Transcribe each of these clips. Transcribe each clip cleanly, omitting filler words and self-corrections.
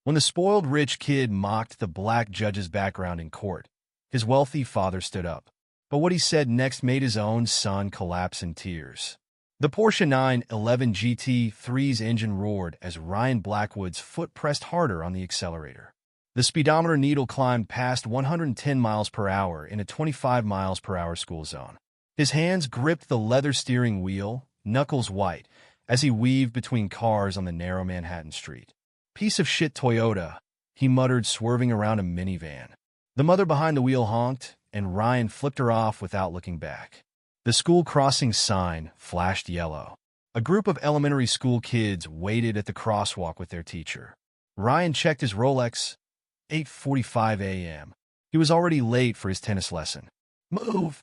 When the spoiled rich kid mocked the black judge's background in court, his wealthy father stood up. But what he said next made his own son collapse in tears. The Porsche 911 GT3's engine roared as Ryan Blackwood's foot pressed harder on the accelerator. The speedometer needle climbed past 110 miles per hour in a 25 miles per hour school zone. His hands gripped the leather steering wheel, knuckles white, as he weaved between cars on the narrow Manhattan street. "Piece of shit Toyota," he muttered, swerving around a minivan. The mother behind the wheel honked, and Ryan flipped her off without looking back. The school crossing sign flashed yellow. A group of elementary school kids waited at the crosswalk with their teacher. Ryan checked his Rolex. 8:45 a.m. He was already late for his tennis lesson. "Move!"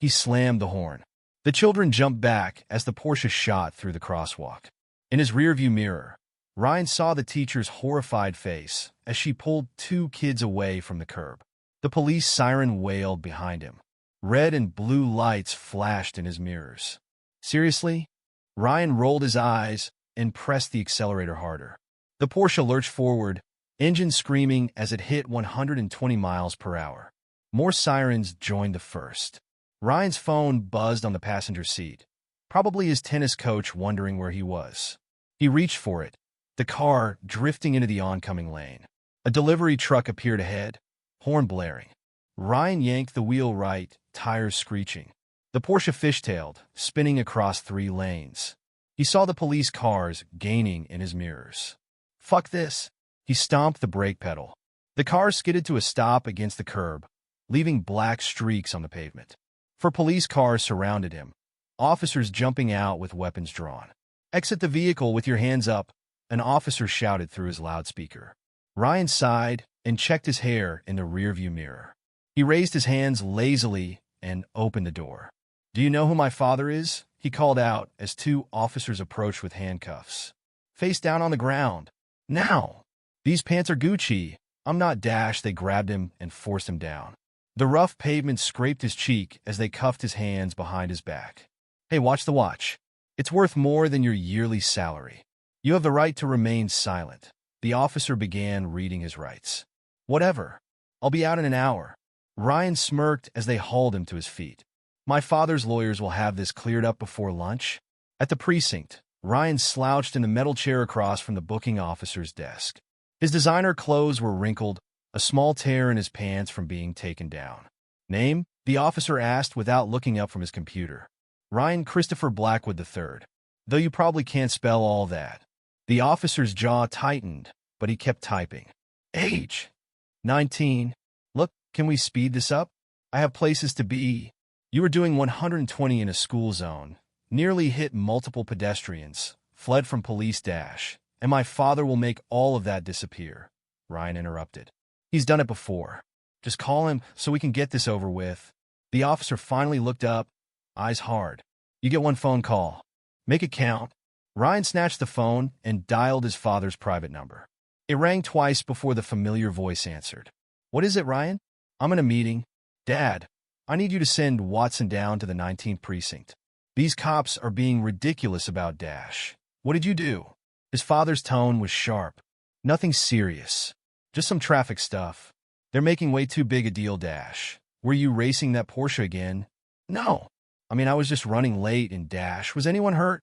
He slammed the horn. The children jumped back as the Porsche shot through the crosswalk. In his rearview mirror, Ryan saw the teacher's horrified face as she pulled two kids away from the curb. The police siren wailed behind him. Red and blue lights flashed in his mirrors. Seriously? Ryan rolled his eyes and pressed the accelerator harder. The Porsche lurched forward, engine screaming as it hit 120 miles per hour. More sirens joined the first. Ryan's phone buzzed on the passenger seat, probably his tennis coach wondering where he was. He reached for it, the car drifting into the oncoming lane. A delivery truck appeared ahead, horn blaring. Ryan yanked the wheel right, tires screeching. The Porsche fishtailed, spinning across 3 lanes. He saw the police cars gaining in his mirrors. "Fuck this." He stomped the brake pedal. The car skidded to a stop against the curb, leaving black streaks on the pavement. 4 police cars surrounded him, officers jumping out with weapons drawn. "Exit the vehicle with your hands up," an officer shouted through his loudspeaker. Ryan sighed and checked his hair in the rearview mirror. He raised his hands lazily and opened the door. "Do you know who my father is?" he called out as 2 officers approached with handcuffs. "Face down on the ground. Now!" "These pants are Gucci. I'm not Dash." They grabbed him and forced him down. The rough pavement scraped his cheek as they cuffed his hands behind his back. "Hey, watch the watch. It's worth more than your yearly salary. You have the right to remain silent." The officer began reading his rights. "Whatever. I'll be out in an hour." Ryan smirked as they hauled him to his feet. "My father's lawyers will have this cleared up before lunch." At the precinct, Ryan slouched in the metal chair across from the booking officer's desk. His designer clothes were wrinkled, a small tear in his pants from being taken down. "Name?" the officer asked without looking up from his computer. "Ryan Christopher Blackwood III. Though you probably can't spell all that." The officer's jaw tightened, but he kept typing. "Age? 19. Look, can we speed this up? I have places to be." "You were doing 120 in a school zone, nearly hit multiple pedestrians, fled from police dash, and my father will make all of that disappear," Ryan interrupted. "He's done it before. Just call him so we can get this over with." The officer finally looked up, eyes hard. "You get 1 phone call. Make it count." Ryan snatched the phone and dialed his father's private number. It rang twice before the familiar voice answered. "What is it, Ryan?" "I'm in a meeting." "Dad, I need you to send Watson down to the 19th precinct. These cops are being ridiculous about Dash." "What did you do?" His father's tone was sharp. "Nothing serious. Just some traffic stuff. They're making way too big a deal, Dash." "Were you racing that Porsche again?" "No. I mean, I was just running late in Dash. Was anyone hurt?"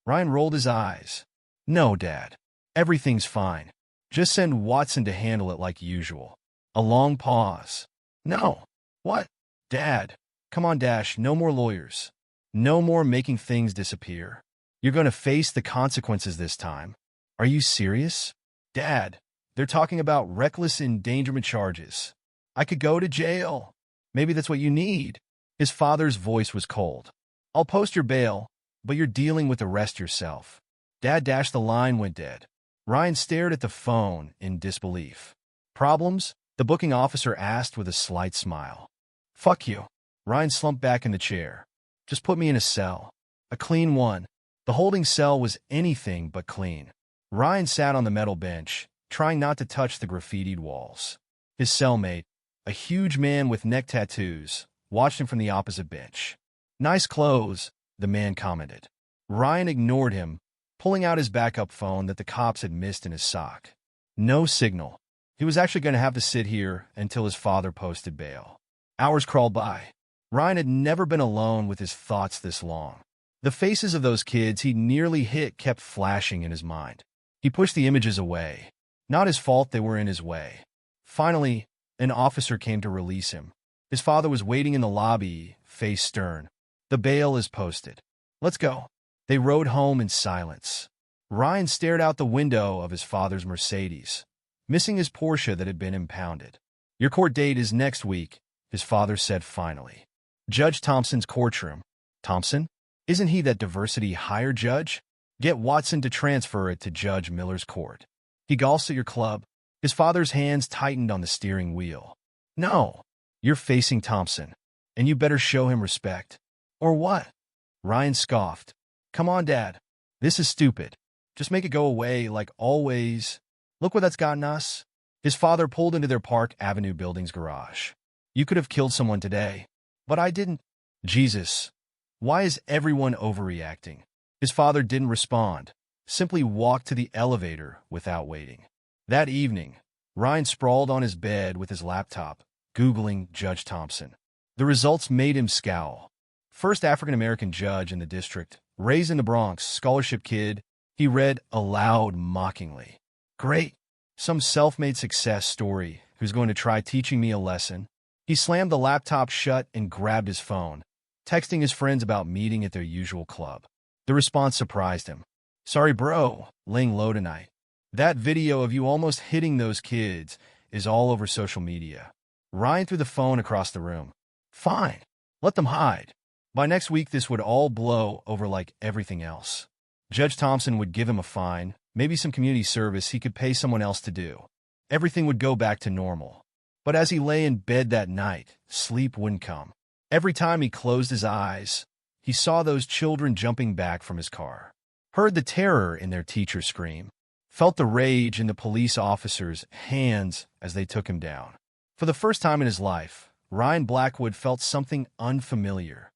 Ryan rolled his eyes. "No, Dad. Everything's fine. Just send Watson to handle it like usual." A long pause. "No. What?" "Dad, come on, Dash. No more lawyers. No more making things disappear. You're going to face the consequences this time." "Are you serious?" "Dad, they're talking about reckless endangerment charges. I could go to jail." "Maybe that's what you need." His father's voice was cold. "I'll post your bail, but you're dealing with the rest yourself." Dad dashed the line went dead. Ryan stared at the phone in disbelief. "Problems?" the booking officer asked with a slight smile. "Fuck you." Ryan slumped back in the chair. "Just put me in a cell. A clean one." The holding cell was anything but clean. Ryan sat on the metal bench, trying not to touch the graffitied walls. His cellmate, a huge man with neck tattoos, watched him from the opposite bench. "Nice clothes," the man commented. Ryan ignored him, pulling out his backup phone that the cops had missed in his sock. No signal. He was actually going to have to sit here until his father posted bail. Hours crawled by. Ryan had never been alone with his thoughts this long. The faces of those kids he nearly hit kept flashing in his mind. He pushed the images away. Not his fault they were in his way. Finally, an officer came to release him. His father was waiting in the lobby, face stern. The bail is posted. Let's go. They rode home in silence. Ryan stared out the window of his father's Mercedes, missing his Porsche that had been impounded. Your court date is next week, his father said finally. Judge Thompson's courtroom. Thompson? Isn't he that diversity hire judge? Get Watson to transfer it to Judge Miller's court. He golfs at your club. His father's hands tightened on the steering wheel. No, you're facing Thompson, and you better show him respect. Or what? Ryan scoffed. Come on, Dad. This is stupid. Just make it go away like always. Look what that's gotten us. His father pulled into their Park Avenue building's garage. You could have killed someone today, but I didn't. Jesus. Why is everyone overreacting? His father didn't respond, simply walked to the elevator without waiting. That evening, Ryan sprawled on his bed with his laptop, Googling Judge Thompson. The results made him scowl. First African-American judge in the district, raised in the Bronx, scholarship kid, he read aloud mockingly. Great. Some self-made success story who's going to try teaching me a lesson. He slammed the laptop shut and grabbed his phone, texting his friends about meeting at their usual club. The response surprised him. Sorry, bro, laying low tonight. That video of you almost hitting those kids is all over social media. Ryan threw the phone across the room. Fine. Let them hide. By next week, this would all blow over like everything else. Judge Thompson would give him a fine, maybe some community service he could pay someone else to do. Everything would go back to normal. But as he lay in bed that night, sleep wouldn't come. Every time he closed his eyes, he saw those children jumping back from his car, heard the terror in their teacher scream, felt the rage in the police officers' hands as they took him down. For the first time in his life, Ryan Blackwood felt something unfamiliar.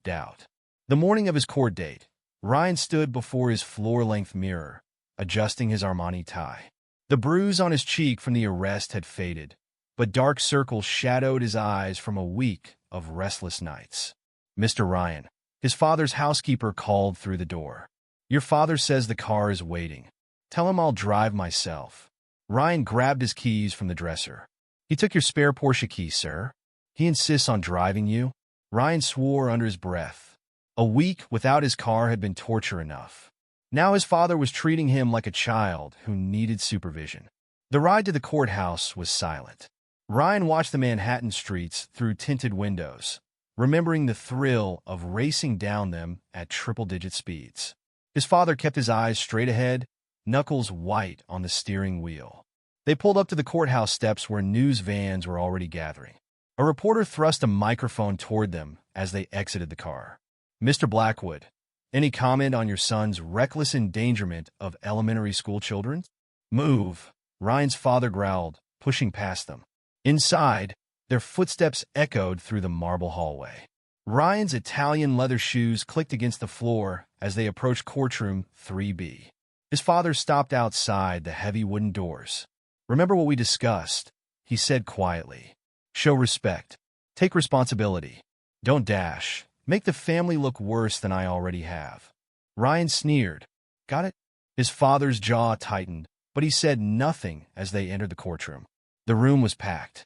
Doubt. The morning of his court date, Ryan stood before his floor-length mirror, adjusting his Armani tie. The bruise on his cheek from the arrest had faded, but dark circles shadowed his eyes from a week of restless nights. Mr. Ryan, his father's housekeeper called through the door. Your father says the car is waiting. Tell him I'll drive myself. Ryan grabbed his keys from the dresser. He took your spare Porsche key, sir. He insists on driving you. Ryan swore under his breath. A week without his car had been torture enough. Now his father was treating him like a child who needed supervision. The ride to the courthouse was silent. Ryan watched the Manhattan streets through tinted windows, remembering the thrill of racing down them at triple-digit speeds. His father kept his eyes straight ahead, knuckles white on the steering wheel. They pulled up to the courthouse steps where news vans were already gathering. A reporter thrust a microphone toward them as they exited the car. Mr. Blackwood, any comment on your son's reckless endangerment of elementary school children? Move, Ryan's father growled, pushing past them. Inside, their footsteps echoed through the marble hallway. Ryan's Italian leather shoes clicked against the floor as they approached courtroom 3B. His father stopped outside the heavy wooden doors. Remember what we discussed, he said quietly. Show respect. Take responsibility. Don't dash. Make the family look worse than I already have. Ryan sneered. Got it? His father's jaw tightened, but he said nothing as they entered the courtroom. The room was packed.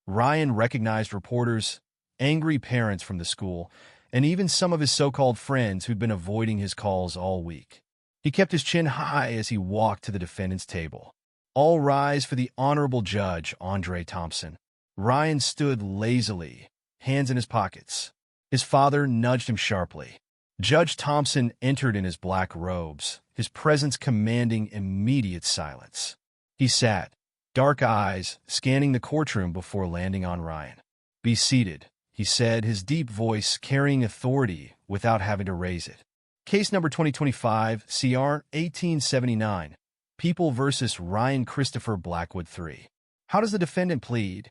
Ryan recognized reporters, angry parents from the school, and even some of his so-called friends who'd been avoiding his calls all week. He kept his chin high as he walked to the defendant's table. All rise for the Honorable Judge Andre Thompson. Ryan stood lazily, hands in his pockets. His father nudged him sharply. Judge Thompson entered in his black robes, his presence commanding immediate silence. He sat, dark eyes scanning the courtroom before landing on Ryan. Be seated, he said, his deep voice carrying authority without having to raise it. Case number 2025, CR 1879. People versus Ryan Christopher Blackwood III. How does the defendant plead?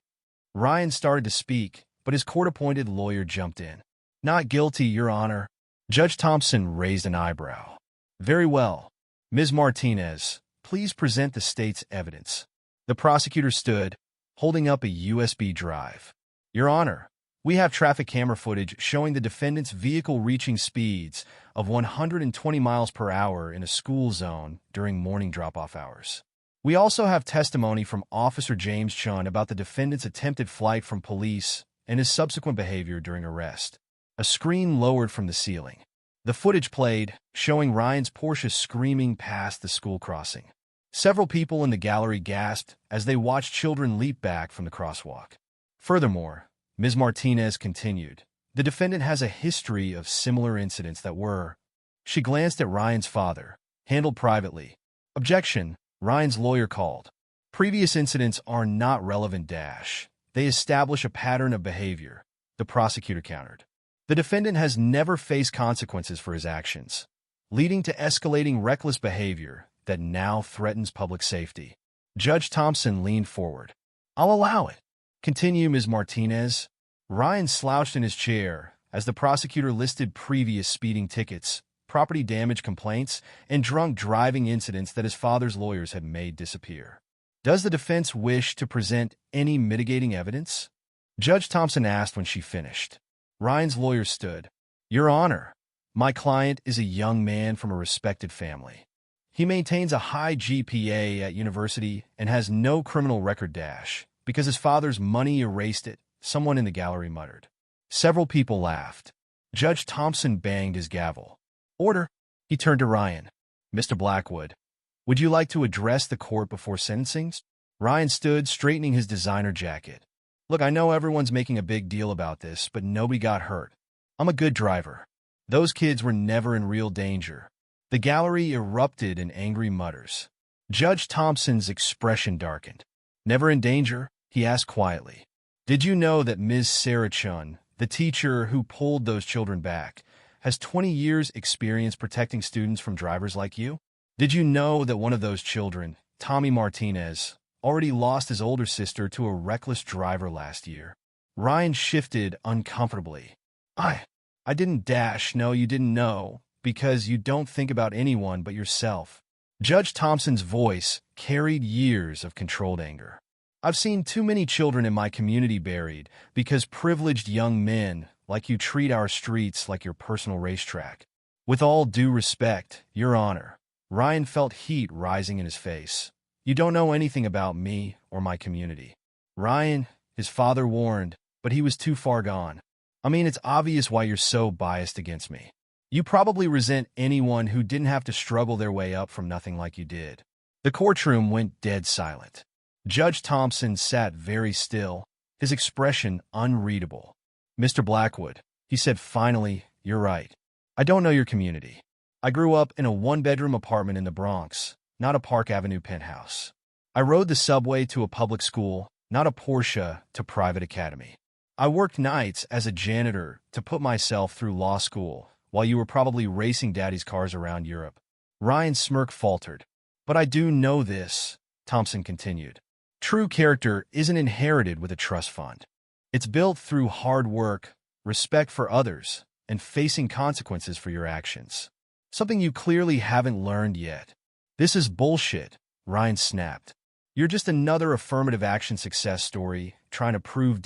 Ryan started to speak, but his court-appointed lawyer jumped in. Not guilty, Your Honor. Judge Thompson raised an eyebrow. Very well. Ms. Martinez, please present the state's evidence. The prosecutor stood, holding up a USB drive. Your Honor, we have traffic camera footage showing the defendant's vehicle reaching speeds of 120 miles per hour in a school zone during morning drop-off hours. We also have testimony from Officer James Chun about the defendant's attempted flight from police and his subsequent behavior during arrest. A screen lowered from the ceiling. The footage played, showing Ryan's Porsche screaming past the school crossing. Several people in the gallery gasped as they watched children leap back from the crosswalk. Furthermore, Ms. Martinez continued, the defendant has a history of similar incidents that were. She glanced at Ryan's father, handled privately. Objection, Ryan's lawyer called. Previous incidents are not relevant. They establish a pattern of behavior, the prosecutor countered. The defendant has never faced consequences for his actions, leading to escalating reckless behavior that now threatens public safety. Judge Thompson leaned forward. I'll allow it. Continue, Ms. Martinez. Ryan slouched in his chair as the prosecutor listed previous speeding tickets, property damage complaints, and drunk driving incidents that his father's lawyers had made disappear. Does the defense wish to present any mitigating evidence? Judge Thompson asked when she finished. Ryan's lawyer stood. Your Honor, my client is a young man from a respected family. He maintains a high GPA at university and has no criminal record. Because his father's money erased it, someone in the gallery muttered. Several people laughed. Judge Thompson banged his gavel. Order. He turned to Ryan. Mr. Blackwood, would you like to address the court before sentencing? Ryan stood, straightening his designer jacket. Look, I know everyone's making a big deal about this, but nobody got hurt. I'm a good driver. Those kids were never in real danger. The gallery erupted in angry mutters. Judge Thompson's expression darkened. Never in danger? He asked quietly. Did you know that Ms. Sarah Chun, the teacher who pulled those children back, has 20 years' experience protecting students from drivers like you? Did you know that one of those children, Tommy Martinez, already lost his older sister to a reckless driver last year? Ryan shifted uncomfortably. I didn't. No, you didn't know, because you don't think about anyone but yourself. Judge Thompson's voice carried years of controlled anger. I've seen too many children in my community buried because privileged young men like you treat our streets like your personal racetrack. With all due respect, Your Honor, Ryan felt heat rising in his face. You don't know anything about me or my community. Ryan, his father warned, but he was too far gone. I mean, it's obvious why you're so biased against me. You probably resent anyone who didn't have to struggle their way up from nothing like you did. The courtroom went dead silent. Judge Thompson sat very still, his expression unreadable. Mr. Blackwood, he said finally, you're right. I don't know your community. I grew up in a one-bedroom apartment in the Bronx, not a Park Avenue penthouse. I rode the subway to a public school, not a Porsche to private academy. I worked nights as a janitor to put myself through law school, while you were probably racing daddy's cars around Europe. Ryan's smirk faltered. But I do know this, Thompson continued. True character isn't inherited with a trust fund. It's built through hard work, respect for others, and facing consequences for your actions. Something you clearly haven't learned yet. This is bullshit, Ryan snapped. You're just another affirmative action success story trying to prove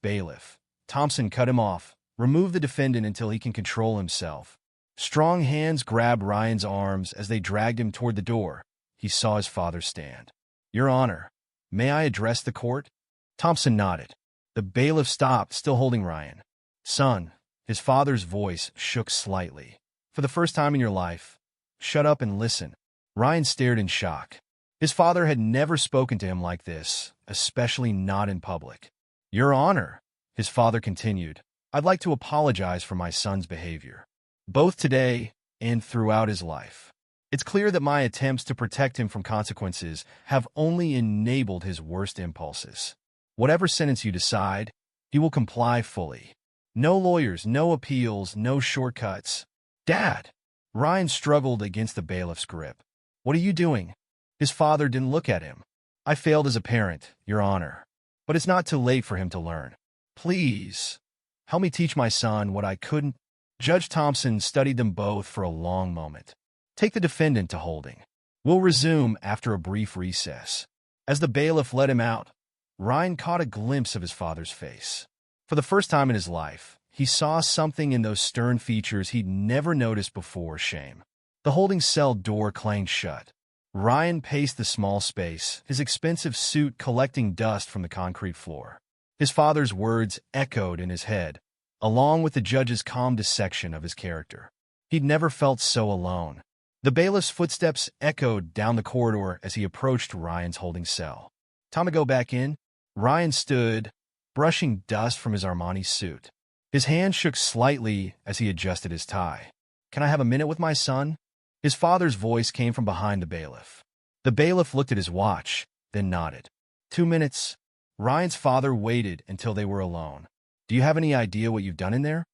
bailiff. Thompson cut him off. Remove the defendant until he can control himself. Strong hands grabbed Ryan's arms as they dragged him toward the door. He saw his father stand. Your Honor, may I address the court? Thompson nodded. The bailiff stopped, still holding Ryan. Son, his father's voice shook slightly. For the first time in your life, shut up and listen. Ryan stared in shock. His father had never spoken to him like this, especially not in public. Your Honor, his father continued, I'd like to apologize for my son's behavior, both today and throughout his life. It's clear that my attempts to protect him from consequences have only enabled his worst impulses. Whatever sentence you decide, he will comply fully. No lawyers, no appeals, no shortcuts. Dad! Ryan struggled against the bailiff's grip. What are you doing? His father didn't look at him. I failed as a parent, Your Honor. But it's not too late for him to learn. Please, help me teach my son what I couldn't. Judge Thompson studied them both for a long moment. Take the defendant to holding. We'll resume after a brief recess. As the bailiff let him out, Ryan caught a glimpse of his father's face. For the first time in his life, he saw something in those stern features he'd never noticed before: shame. The holding cell door clanged shut. Ryan paced the small space, his expensive suit collecting dust from the concrete floor. His father's words echoed in his head, along with the judge's calm dissection of his character. He'd never felt so alone. The bailiff's footsteps echoed down the corridor as he approached Ryan's holding cell. "Time to go back in?" Ryan stood, brushing dust from his Armani suit. His hand shook slightly as he adjusted his tie. "Can I have a minute with my son?" His father's voice came from behind the bailiff. The bailiff looked at his watch, then nodded. 2 minutes. Ryan's father waited until they were alone. "Do you have any idea what you've done in there?"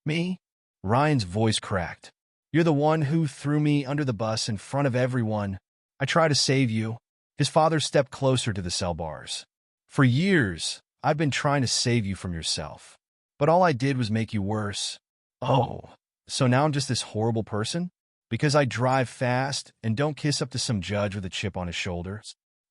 "Me?" Ryan's voice cracked. "You're the one who threw me under the bus in front of everyone. I tried to save you." His father stepped closer to the cell bars. "For years, I've been trying to save you from yourself. But all I did was make you worse." "Oh, so now I'm just this horrible person? Because I drive fast and don't kiss up to some judge with a chip on his shoulder?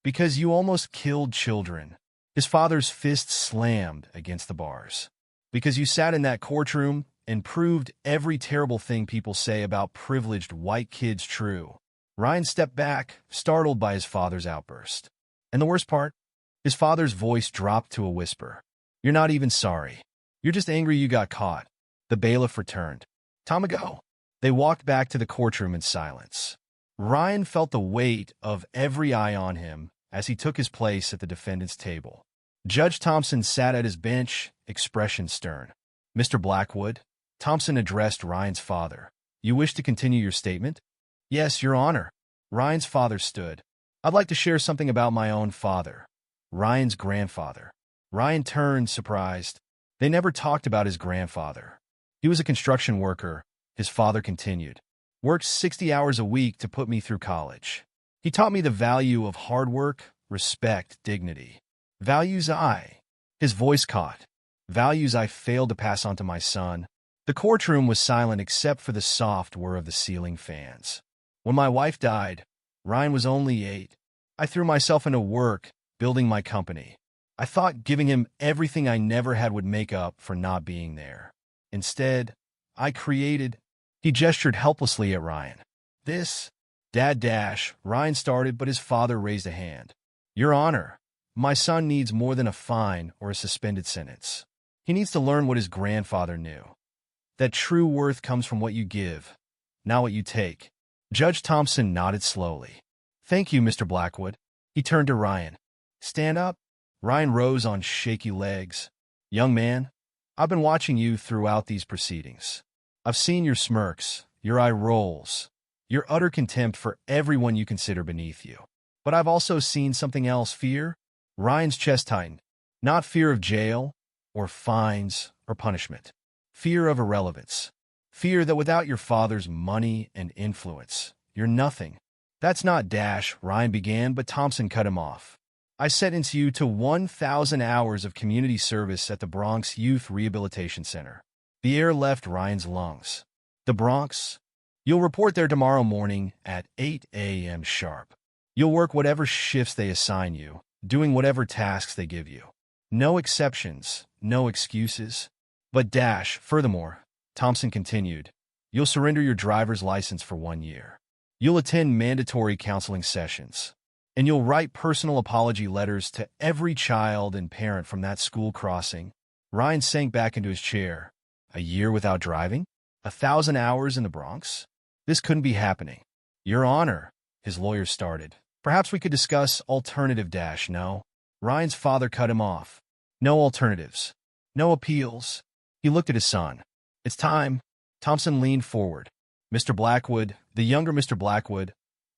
Because you almost killed children." His father's fist slammed against the bars. "Because you sat in that courtroom and proved every terrible thing people say about privileged white kids true." Ryan stepped back, startled by his father's outburst. "And the worst part?" His father's voice dropped to a whisper. "You're not even sorry. You're just angry you got caught." The bailiff returned. "Time to go." They walked back to the courtroom in silence. Ryan felt the weight of every eye on him as he took his place at the defendant's table. Judge Thompson sat at his bench, expression stern. "Mr. Blackwood," Thompson addressed Ryan's father, "you wish to continue your statement?" "Yes, Your Honor." Ryan's father stood. "I'd like to share something about my own father, Ryan's grandfather." Ryan turned, surprised. They never talked about his grandfather. "He was a construction worker," his father continued. "Worked 60 hours a week to put me through college. He taught me the value of hard work, respect, dignity. Values his voice caught. Values I failed to pass on to my son." The courtroom was silent except for the soft whir of the ceiling fans. "When my wife died, Ryan was only 8. I threw myself into work, building my company. I thought giving him everything I never had would make up for not being there. Instead, I created—" He gestured helplessly at Ryan. "This, Dad dash," Ryan started, but his father raised a hand. "Your Honor, my son needs more than a fine or a suspended sentence. He needs to learn what his grandfather knew. That true worth comes from what you give, not what you take." Judge Thompson nodded slowly. "Thank you, Mr. Blackwood." He turned to Ryan. "Stand up." Ryan rose on shaky legs. "Young man, I've been watching you throughout these proceedings. I've seen your smirks, your eye rolls, your utter contempt for everyone you consider beneath you. But I've also seen something else: fear." Ryan's chest tightened. "Not fear of jail, or fines, or punishment. Fear of irrelevance. Fear that without your father's money and influence, you're nothing." "That's not dash," Ryan began, but Thompson cut him off. "I sentenced you to 1,000 hours of community service at the Bronx Youth Rehabilitation Center." The air left Ryan's lungs. "The Bronx? You'll report there tomorrow morning at 8 a.m. sharp. You'll work whatever shifts they assign you, doing whatever tasks they give you. No exceptions, no excuses." "But dash, furthermore," Thompson continued, "you'll surrender your driver's license for 1 year. You'll attend mandatory counseling sessions. And you'll write personal apology letters to every child and parent from that school crossing." Ryan sank back into his chair. A year without driving? 1,000 hours in the Bronx? This couldn't be happening. "Your Honor," his lawyer started. "Perhaps we could discuss alternative dash." "No." Ryan's father cut him off. "No alternatives. No appeals." He looked at his son. "It's time." Thompson leaned forward. "Mr. Blackwood, the younger Mr. Blackwood,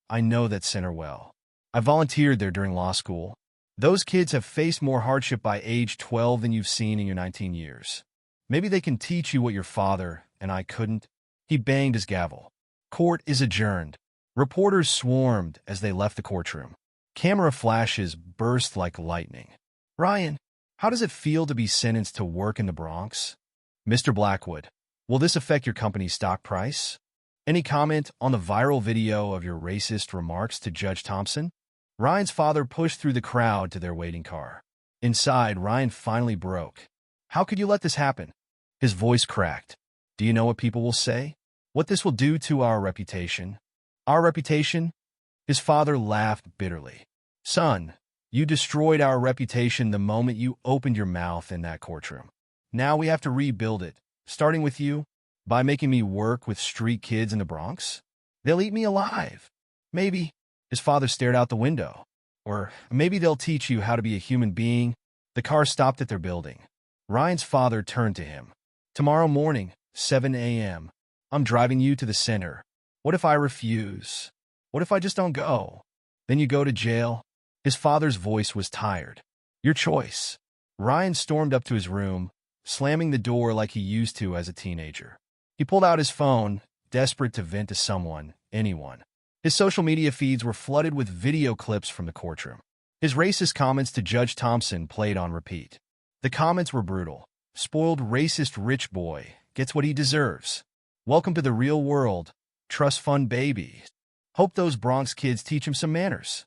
I know that center well. I volunteered there during law school. Those kids have faced more hardship by age 12 than you've seen in your 19 years. Maybe they can teach you what your father and I couldn't." He banged his gavel. "Court is adjourned." Reporters swarmed as they left the courtroom. Camera flashes burst like lightning. "Ryan, how does it feel to be sentenced to work in the Bronx?" "Mr. Blackwood, will this affect your company's stock price?" Any comment on the viral video of your racist remarks to Judge Thompson? Ryan's father pushed through the crowd to their waiting car. Inside, Ryan finally broke. How could you let this happen? His voice cracked. Do you know what people will say? What this will do to our reputation? Our reputation? His father laughed bitterly. Son, you destroyed our reputation the moment you opened your mouth in that courtroom. Now we have to rebuild it, starting with you, by making me work with street kids in the Bronx. They'll eat me alive. Maybe. His father stared out the window. Or maybe they'll teach you how to be a human being. The car stopped at their building. Ryan's father turned to him. Tomorrow morning, 7 a.m., I'm driving you to the center. What if I refuse? What if I just don't go? Then you go to jail? His father's voice was tired. Your choice. Ryan stormed up to his room, slamming the door like he used to as a teenager. He pulled out his phone, desperate to vent to someone, anyone. His social media feeds were flooded with video clips from the courtroom. His racist comments to Judge Thompson played on repeat. The comments were brutal. Spoiled racist rich boy gets what he deserves. Welcome to the real world. Trust fund baby. Hope those Bronx kids teach him some manners.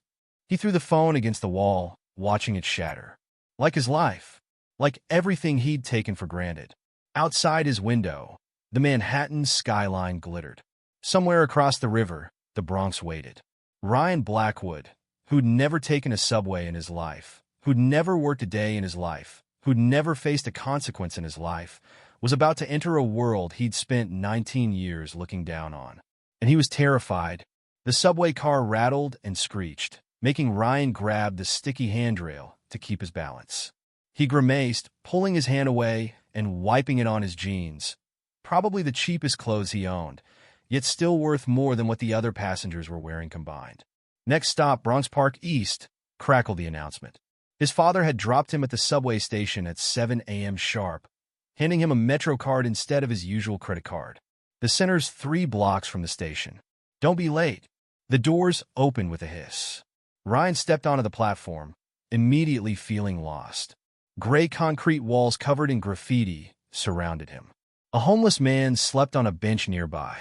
He threw the phone against the wall, watching it shatter. Like his life. Like everything he'd taken for granted. Outside his window, the Manhattan skyline glittered. Somewhere across the river, the Bronx waited. Ryan Blackwood, who'd never taken a subway in his life, who'd never worked a day in his life, who'd never faced a consequence in his life, was about to enter a world he'd spent 19 years looking down on. And he was terrified. The subway car rattled and screeched, making Ryan grab the sticky handrail to keep his balance. He grimaced, pulling his hand away and wiping it on his jeans. Probably the cheapest clothes he owned, yet still worth more than what the other passengers were wearing combined. Next stop, Bronx Park East, crackled the announcement. His father had dropped him at the subway station at 7 a.m. sharp, handing him a Metro card instead of his usual credit card. The center's 3 blocks from the station. Don't be late. The doors opened with a hiss. Ryan stepped onto the platform, immediately feeling lost. Gray concrete walls covered in graffiti surrounded him. A homeless man slept on a bench nearby.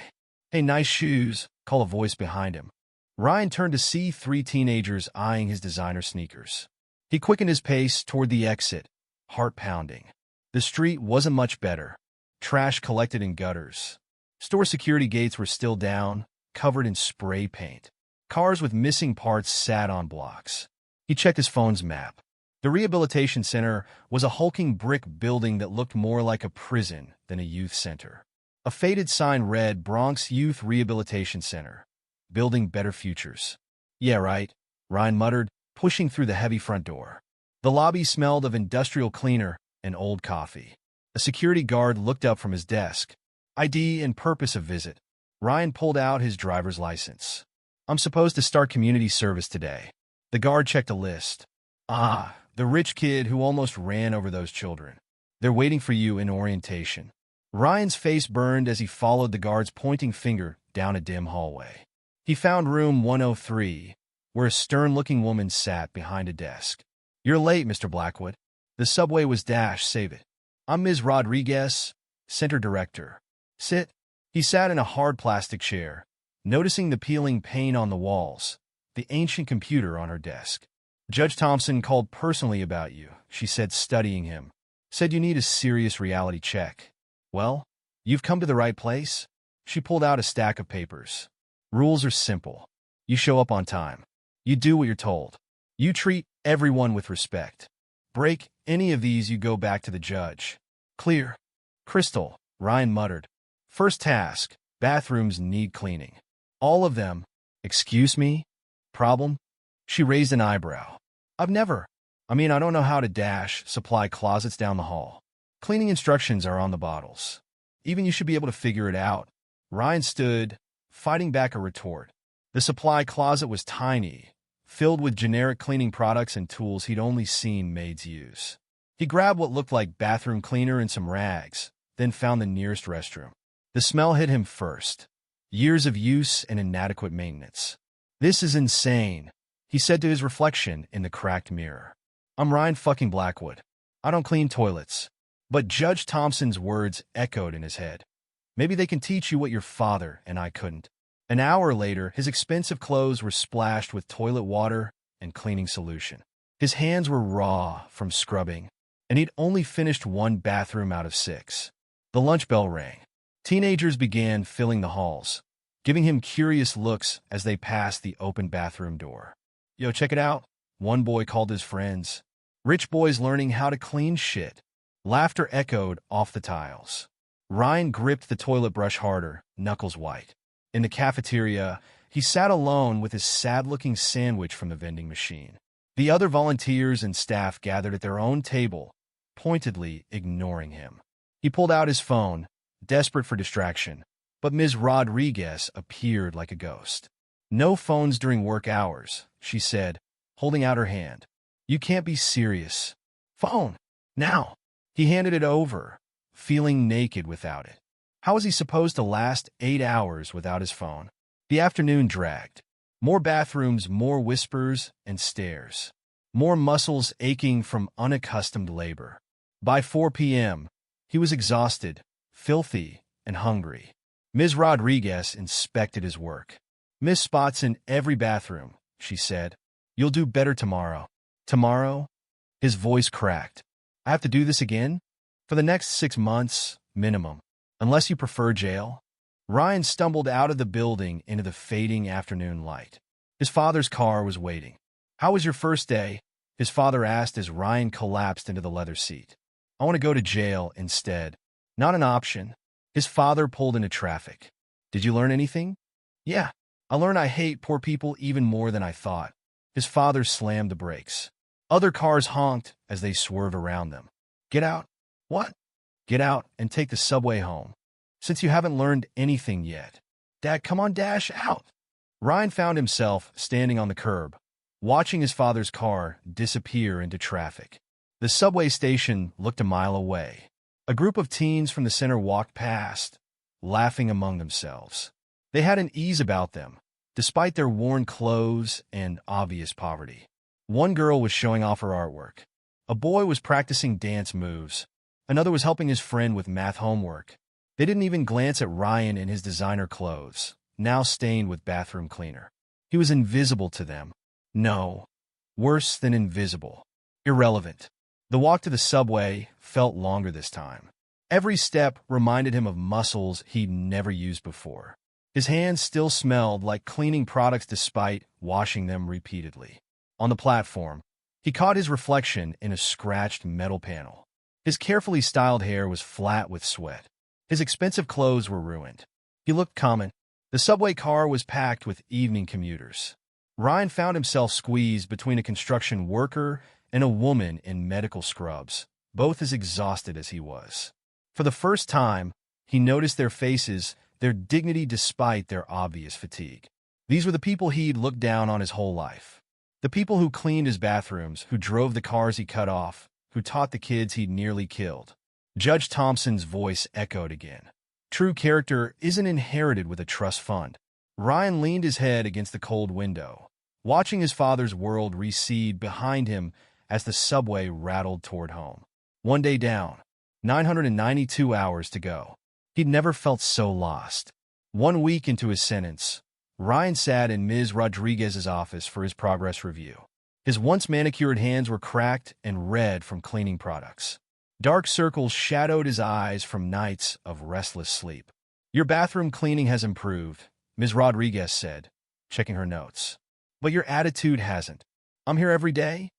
Hey, nice shoes, called a voice behind him. Ryan turned to see 3 teenagers eyeing his designer sneakers. He quickened his pace toward the exit, heart pounding. The street wasn't much better. Trash collected in gutters. Store security gates were still down, covered in spray paint. Cars with missing parts sat on blocks. He checked his phone's map. The rehabilitation center was a hulking brick building that looked more like a prison than a youth center. A faded sign read Bronx Youth Rehabilitation Center. Building better futures. Yeah, right, Ryan muttered, pushing through the heavy front door. The lobby smelled of industrial cleaner and old coffee. A security guard looked up from his desk. ID and purpose of visit. Ryan pulled out his driver's license. I'm supposed to start community service today. The guard checked a list. Ah, the rich kid who almost ran over those children. They're waiting for you in orientation. Ryan's face burned as he followed the guard's pointing finger down a dim hallway. He found room 103, where a stern-looking woman sat behind a desk. You're late, Mr. Blackwood. The subway was dash, save it. I'm Ms. Rodriguez, center director. Sit. He sat in a hard plastic chair, noticing the peeling paint on the walls, the ancient computer on her desk. Judge Thompson called personally about you, she said, studying him. Said you need a serious reality check. Well, you've come to the right place. She pulled out a stack of papers. Rules are simple. You show up on time. You do what you're told. You treat everyone with respect. Break any of these, you go back to the judge. Clear. Crystal, Ryan muttered. First task, bathrooms need cleaning. All of them. Excuse me? Problem? She raised an eyebrow. I don't know how to supply closets down the hall. Cleaning instructions are on the bottles. Even you should be able to figure it out. Ryan stood, fighting back a retort. The supply closet was tiny, filled with generic cleaning products and tools he'd only seen maids use. He grabbed what looked like bathroom cleaner and some rags, then found the nearest restroom. The smell hit him first. Years of use and inadequate maintenance. This is insane, he said to his reflection in the cracked mirror. I'm Ryan fucking Blackwood. I don't clean toilets. But Judge Thompson's words echoed in his head. Maybe they can teach you what your father and I couldn't. An hour later, his expensive clothes were splashed with toilet water and cleaning solution. His hands were raw from scrubbing, and he'd only finished one bathroom out of 6. The lunch bell rang. Teenagers began filling the halls, giving him curious looks as they passed the open bathroom door. "Yo, check it out," one boy called his friends. Rich boys learning how to clean shit. Laughter echoed off the tiles. Ryan gripped the toilet brush harder, knuckles white. In the cafeteria, he sat alone with his sad-looking sandwich from the vending machine. The other volunteers and staff gathered at their own table, pointedly ignoring him. He pulled out his phone, desperate for distraction, but Ms. Rodriguez appeared like a ghost. "No phones during work hours," she said, holding out her hand. "You can't be serious. Phone, now." He handed it over, feeling naked without it. How was he supposed to last 8 hours without his phone? The afternoon dragged. More bathrooms, more whispers and stares. More muscles aching from unaccustomed labor. By 4 p.m., he was exhausted, filthy, and hungry. Ms. Rodriguez inspected his work. "Miss spots in every bathroom," she said. "You'll do better tomorrow." "Tomorrow?" His voice cracked. "I have to do this again? For the next 6 months, minimum. Unless you prefer jail?" Ryan stumbled out of the building into the fading afternoon light. His father's car was waiting. "How was your first day?" his father asked as Ryan collapsed into the leather seat. "I want to go to jail instead." "Not an option." His father pulled into traffic. "Did you learn anything?" "Yeah, I learned I hate poor people even more than I thought." His father slammed the brakes. Other cars honked as they swerved around them. "Get out." "What?" "Get out and take the subway home. Since you haven't learned anything yet." "Dad, come on, dash out." Ryan found himself standing on the curb, watching his father's car disappear into traffic. The subway station looked a mile away. A group of teens from the center walked past, laughing among themselves. They had an ease about them, despite their worn clothes and obvious poverty. One girl was showing off her artwork. A boy was practicing dance moves. Another was helping his friend with math homework. They didn't even glance at Ryan in his designer clothes, now stained with bathroom cleaner. He was invisible to them. No, worse than invisible. Irrelevant. The walk to the subway felt longer this time. Every step reminded him of muscles he'd never used before. His hands still smelled like cleaning products despite washing them repeatedly. On the platform, he caught his reflection in a scratched metal panel. His carefully styled hair was flat with sweat. His expensive clothes were ruined. He looked common. The subway car was packed with evening commuters. Ryan found himself squeezed between a construction worker and a woman in medical scrubs, both as exhausted as he was. For the first time, he noticed their faces, their dignity despite their obvious fatigue. These were the people he'd looked down on his whole life. The people who cleaned his bathrooms, who drove the cars he cut off, who taught the kids he'd nearly killed. Judge Thompson's voice echoed again. True character isn't inherited with a trust fund. Ryan leaned his head against the cold window, watching his father's world recede behind him as the subway rattled toward home. One day down, 992 hours to go. He'd never felt so lost. 1 week into his sentence, Ryan sat in Ms. Rodriguez's office for his progress review. His once manicured hands were cracked and red from cleaning products. Dark circles shadowed his eyes from nights of restless sleep. "Your bathroom cleaning has improved," Ms. Rodriguez said, checking her notes. "But your attitude hasn't." "I'm here every day,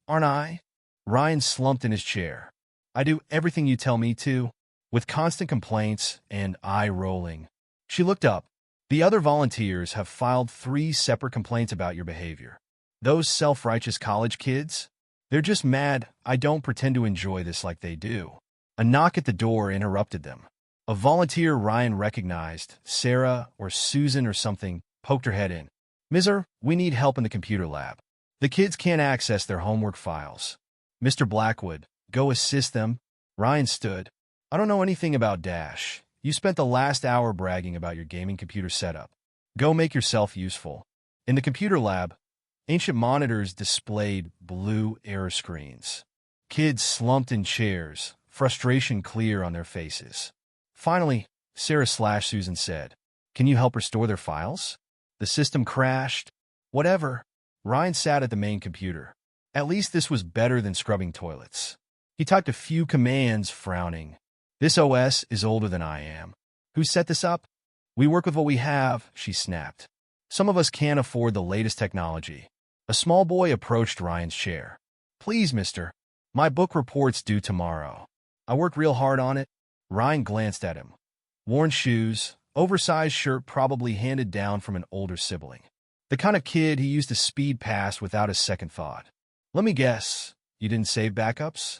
aren't I?" Ryan slumped in his chair. "I do everything you tell me to," with constant complaints and eye-rolling. She looked up. "The other volunteers have filed 3 separate complaints about your behavior. Those self-righteous college kids? They're just mad I don't pretend to enjoy this like they do." A knock at the door interrupted them. A volunteer Ryan recognized, Sarah or Susan or something, poked her head in. "Mister, we need help in the computer lab. The kids can't access their homework files." "Mr. Blackwood, go assist them." Ryan stood. "I don't know anything about Dash. You spent the last hour bragging about your gaming computer setup. Go make yourself useful." In the computer lab, ancient monitors displayed blue error screens. Kids slumped in chairs, frustration clear on their faces. Finally, Susan said. Can you help restore their files? The system crashed. Whatever. Ryan sat at the main computer. At least this was better than scrubbing toilets. He typed a few commands, frowning. This OS is older than I am. Who set this up? We work with what we have, she snapped. Some of us can't afford the latest technology. A small boy approached Ryan's chair. Please, mister. My book report's due tomorrow. I worked real hard on it. Ryan glanced at him. Worn shoes, oversized shirt probably handed down from an older sibling. The kind of kid he used to speed past without a second thought. Let me guess, you didn't save backups?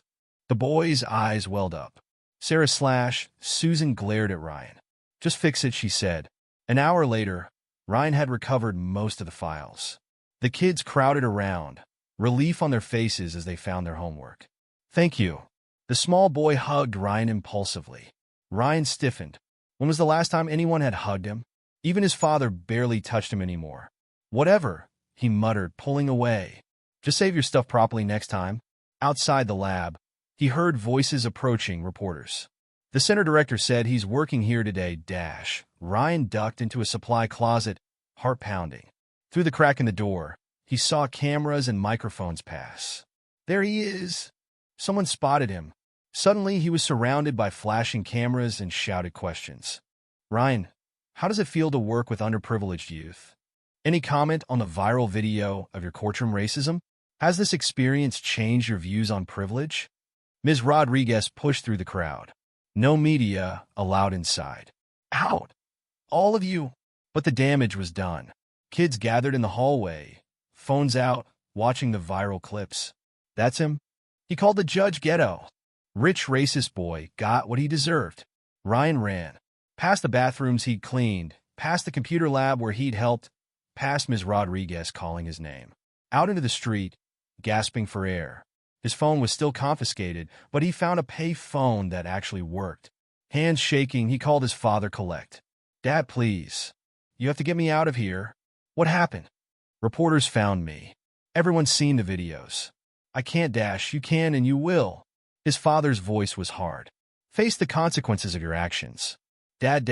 The boy's eyes welled up. Susan glared at Ryan. Just fix it, she said. An hour later, Ryan had recovered most of the files. The kids crowded around, relief on their faces as they found their homework. Thank you. The small boy hugged Ryan impulsively. Ryan stiffened. When was the last time anyone had hugged him? Even his father barely touched him anymore. Whatever, he muttered, pulling away. Just save your stuff properly next time. Outside the lab, he heard voices approaching reporters. The center director said he's working here today, Ryan ducked into a supply closet, heart pounding. Through the crack in the door, he saw cameras and microphones pass. There he is. Someone spotted him. Suddenly, he was surrounded by flashing cameras and shouted questions. Ryan, how does it feel to work with underprivileged youth? Any comment on the viral video of your courtroom racism? Has this experience changed your views on privilege? Ms. Rodriguez pushed through the crowd. No media allowed inside. Out! All of you! But the damage was done. Kids gathered in the hallway, phones out, watching the viral clips. That's him. He called the judge ghetto. Rich racist boy got what he deserved. Ryan ran. Past the bathrooms he'd cleaned, past the computer lab where he'd helped, past Ms. Rodriguez calling his name. Out into the street, gasping for air. His phone was still confiscated, but he found a pay phone that actually worked. Hands shaking, he called his father collect. Dad, please. You have to get me out of here. What happened? Reporters found me. Everyone's seen the videos. I can't, you can and you will. His father's voice was hard. Face the consequences of your actions. Dad,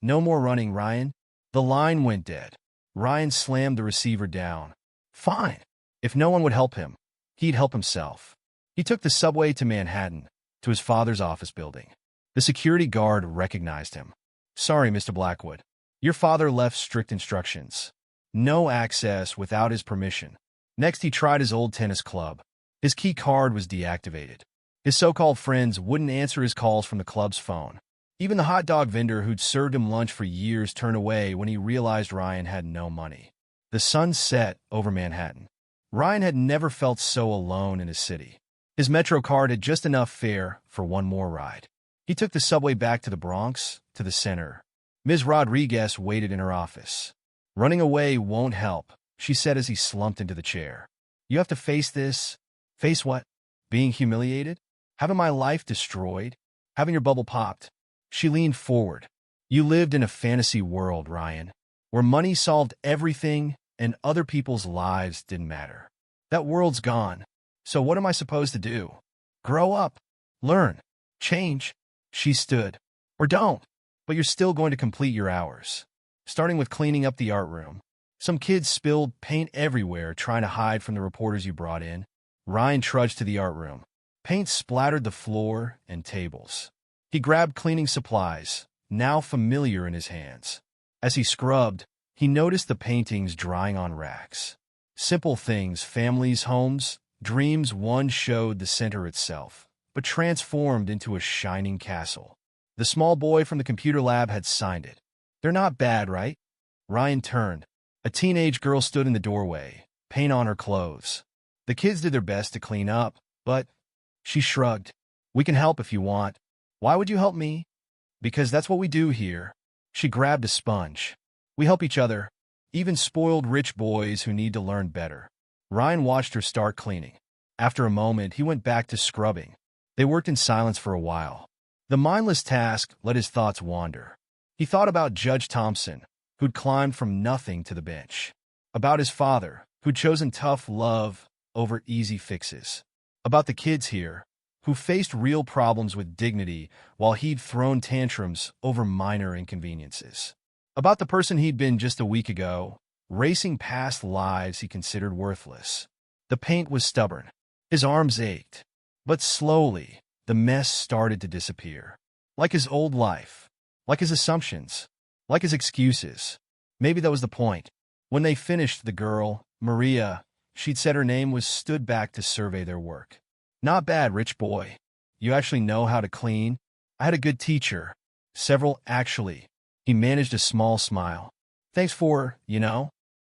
no more running, Ryan. The line went dead. Ryan slammed the receiver down. Fine. If no one would help him, he'd help himself. He took the subway to Manhattan, to his father's office building. The security guard recognized him. Sorry, Mr. Blackwood. Your father left strict instructions. No access without his permission. Next, he tried his old tennis club. His key card was deactivated. His so-called friends wouldn't answer his calls from the club's phone. Even the hot dog vendor who'd served him lunch for years turned away when he realized Ryan had no money. The sun set over Manhattan. Ryan had never felt so alone in his city. His Metro card had just enough fare for one more ride. He took the subway back to the Bronx, to the center. Ms. Rodriguez waited in her office. Running away won't help, she said as he slumped into the chair. You have to face this. Face what? Being humiliated? Having my life destroyed? Having your bubble popped? She leaned forward. You lived in a fantasy world, Ryan, where money solved everything and other people's lives didn't matter. That world's gone. So what am I supposed to do? Grow up. Learn. Change. She stood. Or don't. But you're still going to complete your hours. Starting with cleaning up the art room. Some kids spilled paint everywhere trying to hide from the reporters you brought in. Ryan trudged to the art room. Paint splattered the floor and tables. He grabbed cleaning supplies, now familiar in his hands. As he scrubbed, he noticed the paintings drying on racks. Simple things, families, homes, dreams. One showed the center itself, but transformed into a shining castle. The small boy from the computer lab had signed it. They're not bad, right? Ryan turned. A teenage girl stood in the doorway, paint on her clothes. The kids did their best to clean up, but she shrugged. We can help if you want. Why would you help me? Because that's what we do here. She grabbed a sponge. We help each other, even spoiled rich boys who need to learn better. Ryan watched her start cleaning. After a moment, he went back to scrubbing. They worked in silence for a while. The mindless task let his thoughts wander. He thought about Judge Thompson, who'd climbed from nothing to the bench. About his father, who'd chosen tough love over easy fixes. About the kids here, who faced real problems with dignity while he'd thrown tantrums over minor inconveniences. About the person he'd been just a week ago, racing past lives he considered worthless. The paint was stubborn. His arms ached. But slowly, the mess started to disappear. Like his old life. Like his assumptions. Like his excuses. Maybe that was the point. When they finished, the girl, Maria, she'd said her name was, stood back to survey their work. Not bad, rich boy. You actually know how to clean? I had a good teacher. Several, actually. He managed a small smile. Thanks for,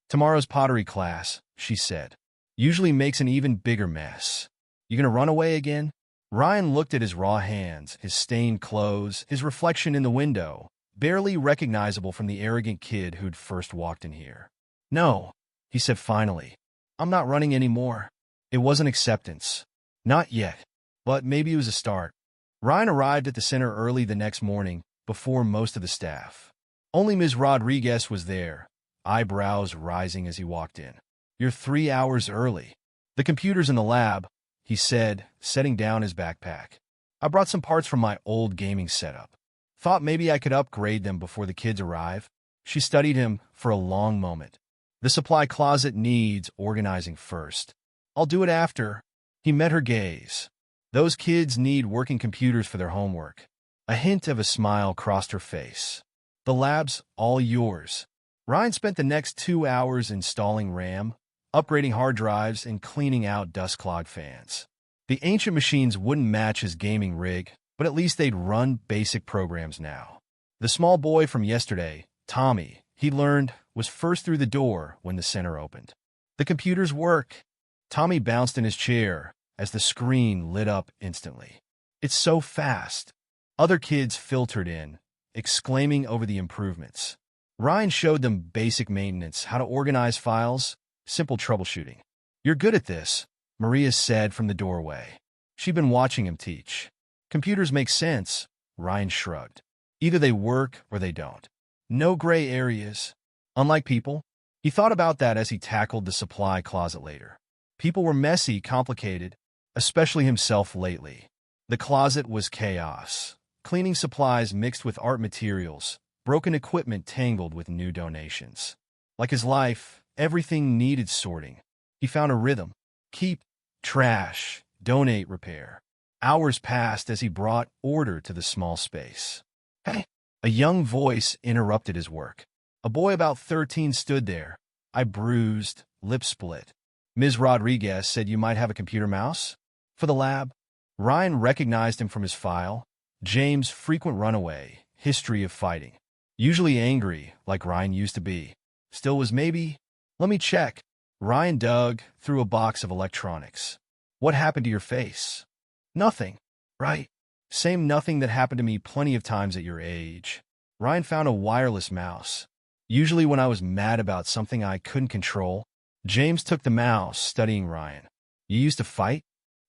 tomorrow's pottery class, she said. Usually makes an even bigger mess. You gonna run away again? Ryan looked at his raw hands, his stained clothes, his reflection in the window, barely recognizable from the arrogant kid who'd first walked in here. No, he said finally. I'm not running anymore. It wasn't acceptance. Not yet. But maybe it was a start. Ryan arrived at the center early the next morning, before most of the staff. Only Ms. Rodriguez was there, eyebrows rising as he walked in. You're 3 hours early. The computer's in the lab, he said, setting down his backpack. I brought some parts from my old gaming setup. Thought maybe I could upgrade them before the kids arrive. She studied him for a long moment. The supply closet needs organizing first. I'll do it after. He met her gaze. Those kids need working computers for their homework. A hint of a smile crossed her face. The lab's all yours. Ryan spent the next 2 hours installing RAM, upgrading hard drives, and cleaning out dust-clogged fans. The ancient machines wouldn't match his gaming rig, but at least they'd run basic programs now. The small boy from yesterday, Tommy, he learned, was first through the door when the center opened. The computers work. Tommy bounced in his chair as the screen lit up instantly. It's so fast. Other kids filtered in, exclaiming over the improvements. Ryan showed them basic maintenance, how to organize files, simple troubleshooting. You're good at this, Maria said from the doorway. She'd been watching him teach. Computers make sense, Ryan shrugged. Either they work or they don't. No gray areas. Unlike people, he thought about that as he tackled the supply closet later. People were messy, complicated, especially himself lately. The closet was chaos. Cleaning supplies mixed with art materials, broken equipment tangled with new donations. Like his life, everything needed sorting. He found a rhythm. Keep, trash, donate, repair. Hours passed as he brought order to the small space. Hey! A young voice interrupted his work. A boy about 13 stood there, eye bruised, lip split. Ms. Rodriguez said you might have a computer mouse? For the lab? Ryan recognized him from his file. James, frequent runaway, history of fighting. Usually angry, like Ryan used to be. Still was maybe? Let me check. Ryan dug through a box of electronics. What happened to your face? Nothing. Right. Same nothing that happened to me plenty of times at your age. Ryan found a wireless mouse. Usually when I was mad about something I couldn't control. James took the mouse, studying Ryan. You used to fight?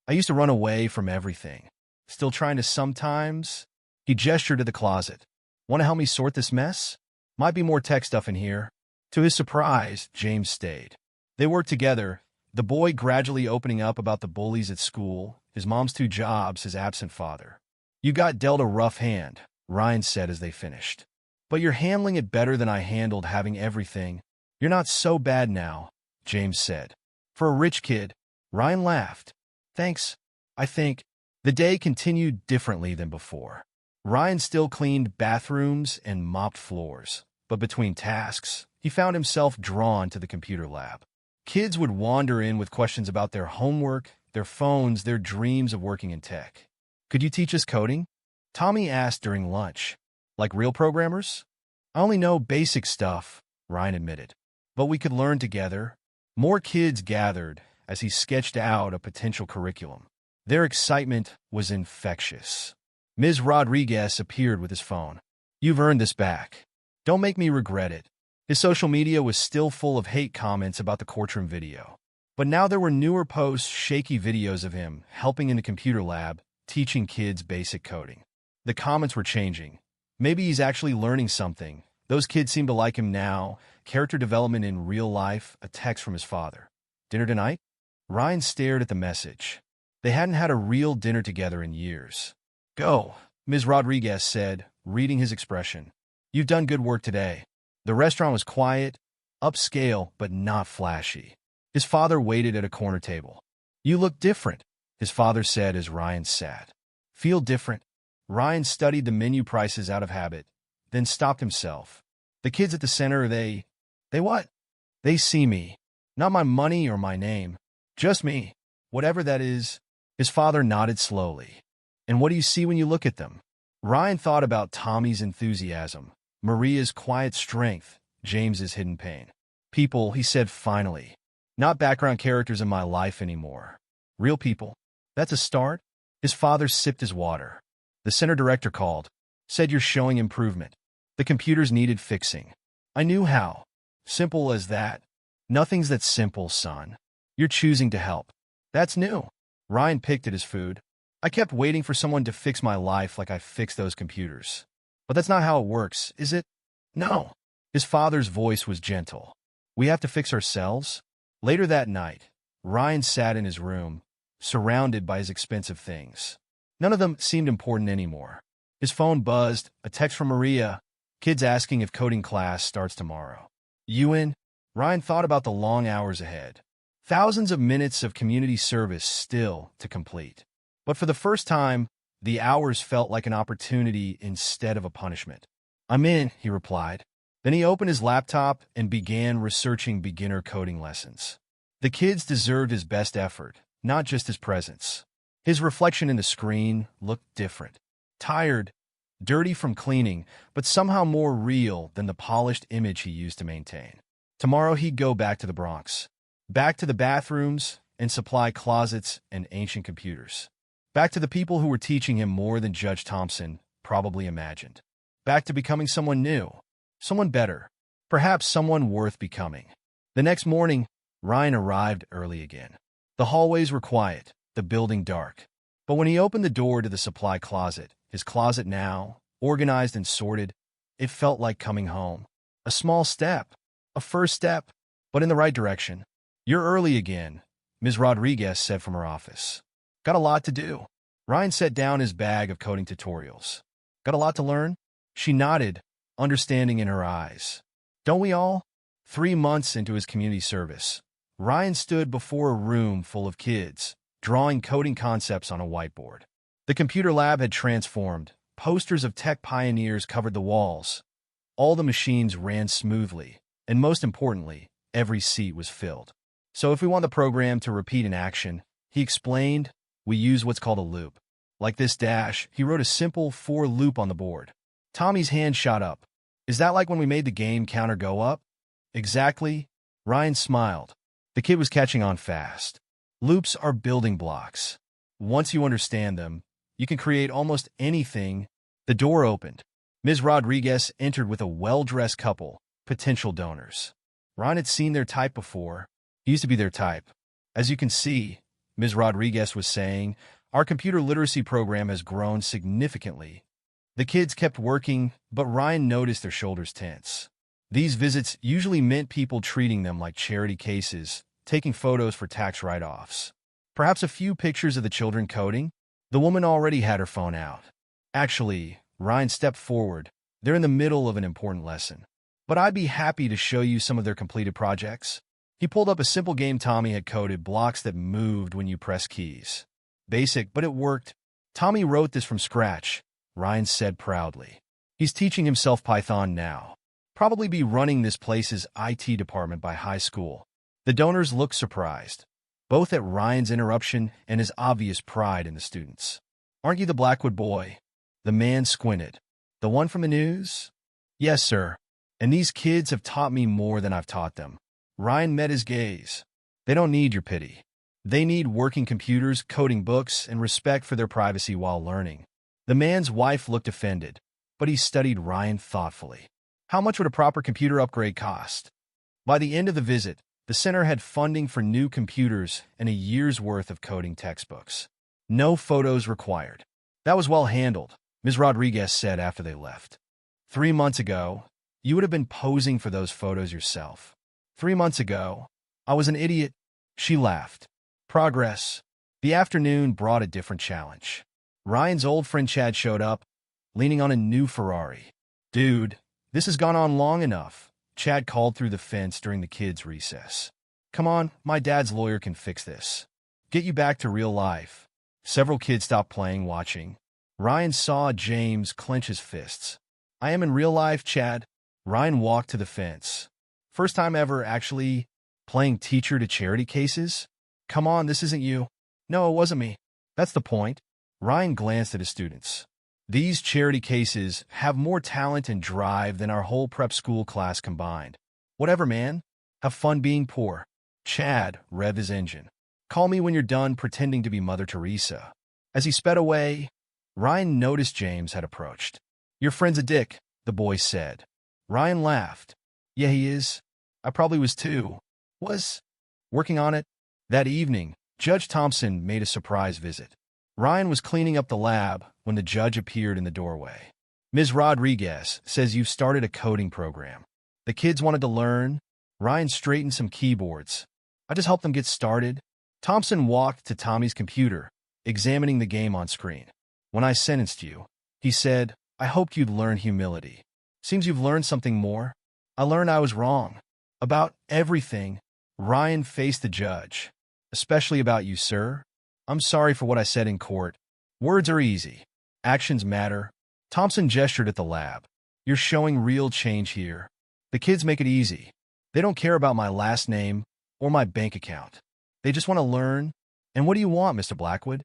I used to run away from everything. Still trying to sometimes? He gestured to the closet. Want to help me sort this mess? Might be more tech stuff in here. To his surprise, James stayed. They worked together, the boy gradually opening up about the bullies at school, his mom's 2 jobs, his absent father. You got dealt a rough hand, Ryan said as they finished. But you're handling it better than I handled having everything. You're not so bad now, James said. For a rich kid, Ryan laughed. Thanks, I think. The day continued differently than before. Ryan still cleaned bathrooms and mopped floors, but between tasks, he found himself drawn to the computer lab. Kids would wander in with questions about their homework, their phones, their dreams of working in tech. Could you teach us coding? Tommy asked during lunch. Like real programmers? I only know basic stuff, Ryan admitted. But we could learn together. More kids gathered as he sketched out a potential curriculum. Their excitement was infectious. Ms. Rodriguez appeared with his phone. You've earned this back. Don't make me regret it. His social media was still full of hate comments about the courtroom video. But now there were newer posts, shaky videos of him helping in the computer lab, teaching kids basic coding. The comments were changing. Maybe he's actually learning something. Those kids seem to like him now. Character development in real life, a text from his father. Dinner tonight? Ryan stared at the message. They hadn't had a real dinner together in years. Go, Ms. Rodriguez said, reading his expression. You've done good work today. The restaurant was quiet, upscale, but not flashy. His father waited at a corner table. You look different, his father said as Ryan sat. Feel different? Ryan studied the menu prices out of habit, then stopped himself. The kids at the center, they what? They see me. Not my money or my name. Just me. Whatever that is. His father nodded slowly. And what do you see when you look at them? Ryan thought about Tommy's enthusiasm, Maria's quiet strength, James's hidden pain. People, he said finally. Not background characters in my life anymore. Real people. That's a start? His father sipped his water. The center director called. Said you're showing improvement. The computers needed fixing. I knew how. Simple as that. Nothing's that simple, son. You're choosing to help. That's new. Ryan picked at his food. I kept waiting for someone to fix my life like I fixed those computers. But that's not how it works, is it? No. His father's voice was gentle. We have to fix ourselves? Later that night, Ryan sat in his room, surrounded by his expensive things. None of them seemed important anymore. His phone buzzed, a text from Maria, kids asking if coding class starts tomorrow. You in? Ryan thought about the long hours ahead. Thousands of minutes of community service still to complete. But for the first time, the hours felt like an opportunity instead of a punishment. I'm in, he replied. Then he opened his laptop and began researching beginner coding lessons. The kids deserved his best effort, not just his presence. His reflection in the screen looked different. Tired, dirty from cleaning, but somehow more real than the polished image he used to maintain. Tomorrow he'd go back to the Bronx. Back to the bathrooms and supply closets and ancient computers. Back to the people who were teaching him more than Judge Thompson probably imagined. Back to becoming someone new, someone better, perhaps someone worth becoming. The next morning, Ryan arrived early again. The hallways were quiet, the building dark. But when he opened the door to the supply closet, his closet now, organized and sorted, it felt like coming home. A small step, a first step, but in the right direction. You're early again, Ms. Rodriguez said from her office. Got a lot to do. Ryan set down his bag of coding tutorials. Got a lot to learn? She nodded, understanding in her eyes. Don't we all? 3 months into his community service, Ryan stood before a room full of kids, drawing coding concepts on a whiteboard. The computer lab had transformed. Posters of tech pioneers covered the walls. All the machines ran smoothly, and most importantly, every seat was filled. So if we want the program to repeat in action, he explained, we use what's called a loop. Like this dash, he wrote a simple for loop on the board. Tommy's hand shot up. Is that like when we made the game counter go up? Exactly. Ryan smiled. The kid was catching on fast. Loops are building blocks. Once you understand them, you can create almost anything. The door opened. Ms. Rodriguez entered with a well-dressed couple, potential donors. Ryan had seen their type before. He used to be their type. As you can see, Ms. Rodriguez was saying, our computer literacy program has grown significantly. The kids kept working, but Ryan noticed their shoulders tense. These visits usually meant people treating them like charity cases, taking photos for tax write-offs. Perhaps a few pictures of the children coding? The woman already had her phone out. Actually, Ryan stepped forward. They're in the middle of an important lesson. But I'd be happy to show you some of their completed projects. He pulled up a simple game Tommy had coded, blocks that moved when you press keys. Basic, but it worked. Tommy wrote this from scratch, Ryan said proudly. He's teaching himself Python now. Probably be running this place's IT department by high school. The donors looked surprised, both at Ryan's interruption and his obvious pride in the students. Aren't you the Blackwood boy? The man squinted. The one from the news? Yes, sir. And these kids have taught me more than I've taught them. Ryan met his gaze. They don't need your pity. They need working computers, coding books, and respect for their privacy while learning. The man's wife looked offended, but he studied Ryan thoughtfully. How much would a proper computer upgrade cost? By the end of the visit, the center had funding for new computers and a year's worth of coding textbooks. No photos required. That was well handled, Ms. Rodriguez said after they left. 3 months ago, you would have been posing for those photos yourself. 3 months ago, I was an idiot. She laughed. Progress. The afternoon brought a different challenge. Ryan's old friend Chad showed up, leaning on a new Ferrari. "Dude, this has gone on long enough," Chad called through the fence during the kids' recess. "Come on, my dad's lawyer can fix this. Get you back to real life." Several kids stopped playing, watching. Ryan saw James clench his fists. "I am in real life, Chad." Ryan walked to the fence. "First time ever, actually, playing teacher to charity cases? Come on, this isn't you." "No, it wasn't me." "That's the point." Ryan glanced at his students. "These charity cases have more talent and drive than our whole prep school class combined. Whatever, man. Have fun being poor." Chad revved his engine. "Call me when you're done pretending to be Mother Teresa." As he sped away, Ryan noticed James had approached. "Your friend's a dick," the boy said. Ryan laughed. "Yeah, he is. I probably was too. Was working on it." That evening, Judge Thompson made a surprise visit. Ryan was cleaning up the lab when the judge appeared in the doorway. "Ms. Rodriguez says you've started a coding program. The kids wanted to learn." Ryan straightened some keyboards. "I just helped them get started." Thompson walked to Tommy's computer, examining the game on screen. "When I sentenced you," he said, "I hoped you'd learn humility. Seems you've learned something more." "I learned I was wrong. About everything." Ryan faced the judge. "Especially about you, sir. I'm sorry for what I said in court. Words are easy. Actions matter." Thompson gestured at the lab. "You're showing real change here. The kids make it easy. They don't care about my last name or my bank account. They just want to learn." "And what do you want, Mr. Blackwood?"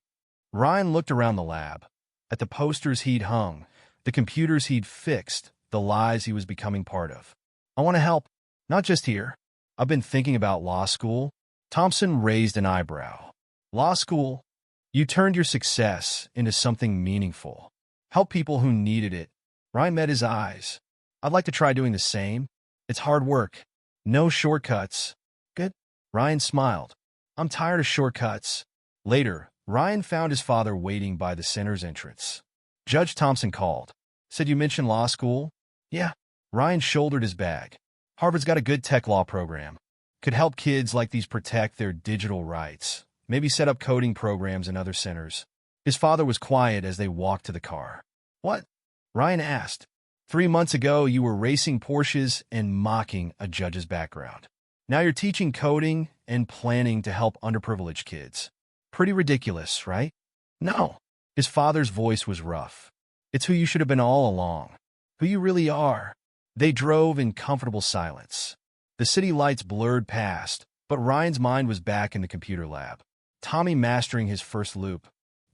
Ryan looked around the lab, at the posters he'd hung, the computers he'd fixed, the lives he was becoming part of. "I want to help. Not just here. I've been thinking about law school." Thompson raised an eyebrow. "Law school? You turned your success into something meaningful. Help people who needed it." Ryan met his eyes. "I'd like to try doing the same. It's hard work. No shortcuts." "Good." Ryan smiled. "I'm tired of shortcuts." Later, Ryan found his father waiting by the center's entrance. Judge Thompson called. "Said you mentioned law school?" "Yeah." Ryan shouldered his bag. "Harvard's got a good tech law program. Could help kids like these protect their digital rights. Maybe set up coding programs in other centers." His father was quiet as they walked to the car. "What?" Ryan asked. 3 months ago, you were racing Porsches and mocking a judge's background. Now you're teaching coding and planning to help underprivileged kids. Pretty ridiculous, right?" "No." His father's voice was rough. "It's who you should have been all along. Who you really are." They drove in comfortable silence. The city lights blurred past, but Ryan's mind was back in the computer lab. Tommy mastering his first loop.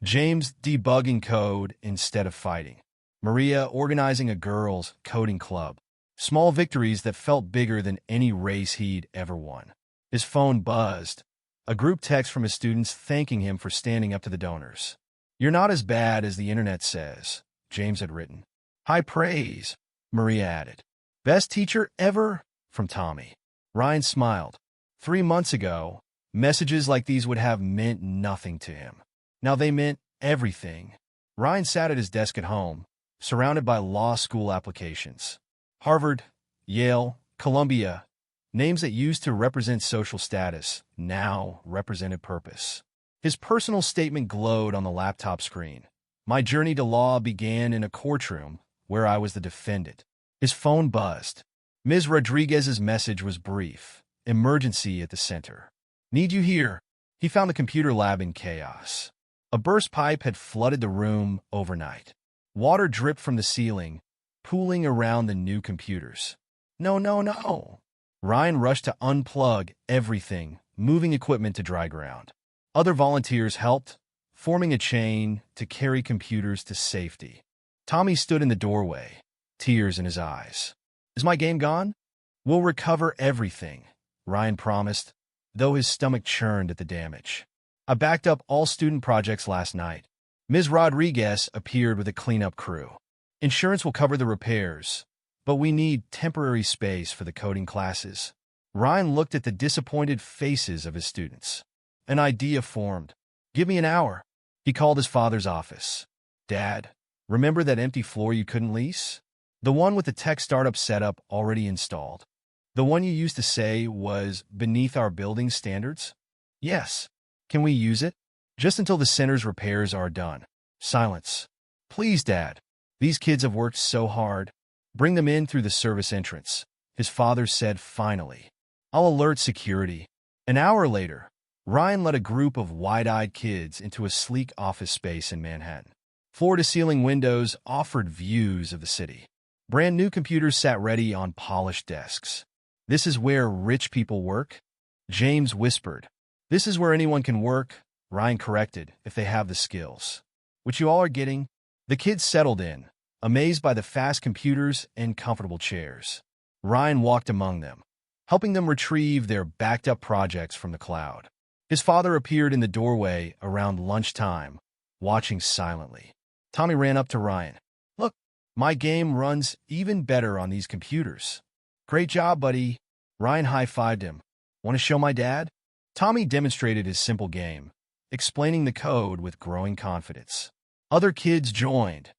James debugging code instead of fighting. Maria organizing a girls' coding club. Small victories that felt bigger than any race he'd ever won. His phone buzzed. A group text from his students thanking him for standing up to the donors. "You're not as bad as the internet says," James had written. "High praise," Maria added. "Best teacher ever," from Tommy. Ryan smiled. 3 months ago, messages like these would have meant nothing to him. Now they meant everything. Ryan sat at his desk at home, surrounded by law school applications. Harvard, Yale, Columbia, names that used to represent social status, now represented purpose. His personal statement glowed on the laptop screen. "My journey to law began in a courtroom where I was the defendant." His phone buzzed. Ms. Rodriguez's message was brief. Emergency at the center. "Need you here." He found the computer lab in chaos. A burst pipe had flooded the room overnight. Water dripped from the ceiling, pooling around the new computers. "No, no, no." Ryan rushed to unplug everything, moving equipment to dry ground. Other volunteers helped, forming a chain to carry computers to safety. Tommy stood in the doorway, tears in his eyes. "Is my game gone?" "We'll recover everything," Ryan promised, though his stomach churned at the damage. "I backed up all student projects last night." Ms. Rodriguez appeared with a cleanup crew. "Insurance will cover the repairs, but we need temporary space for the coding classes." Ryan looked at the disappointed faces of his students. An idea formed. "Give me an hour." He called his father's office. "Dad, remember that empty floor you couldn't lease? The one with the tech startup setup already installed. The one you used to say was beneath our building standards?" "Yes." "Can we use it?" just until the center's repairs are done. Silence. Please, Dad. These kids have worked so hard. Bring them in through the service entrance, his father said finally. I'll alert security. An hour later, Ryan led a group of wide-eyed kids into a sleek office space in Manhattan. Floor-to-ceiling windows offered views of the city. Brand new computers sat ready on polished desks. This is where rich people work? James whispered. This is where anyone can work, Ryan corrected, if they have the skills. Which you all are getting? The kids settled in, amazed by the fast computers and comfortable chairs. Ryan walked among them, helping them retrieve their backed-up projects from the cloud. His father appeared in the doorway around lunchtime, watching silently. Tommy ran up to Ryan. Look, my game runs even better on these computers. Great job, buddy. Ryan high-fived him. Want to show my dad? Tommy demonstrated his simple game, explaining the code with growing confidence. Other kids joined,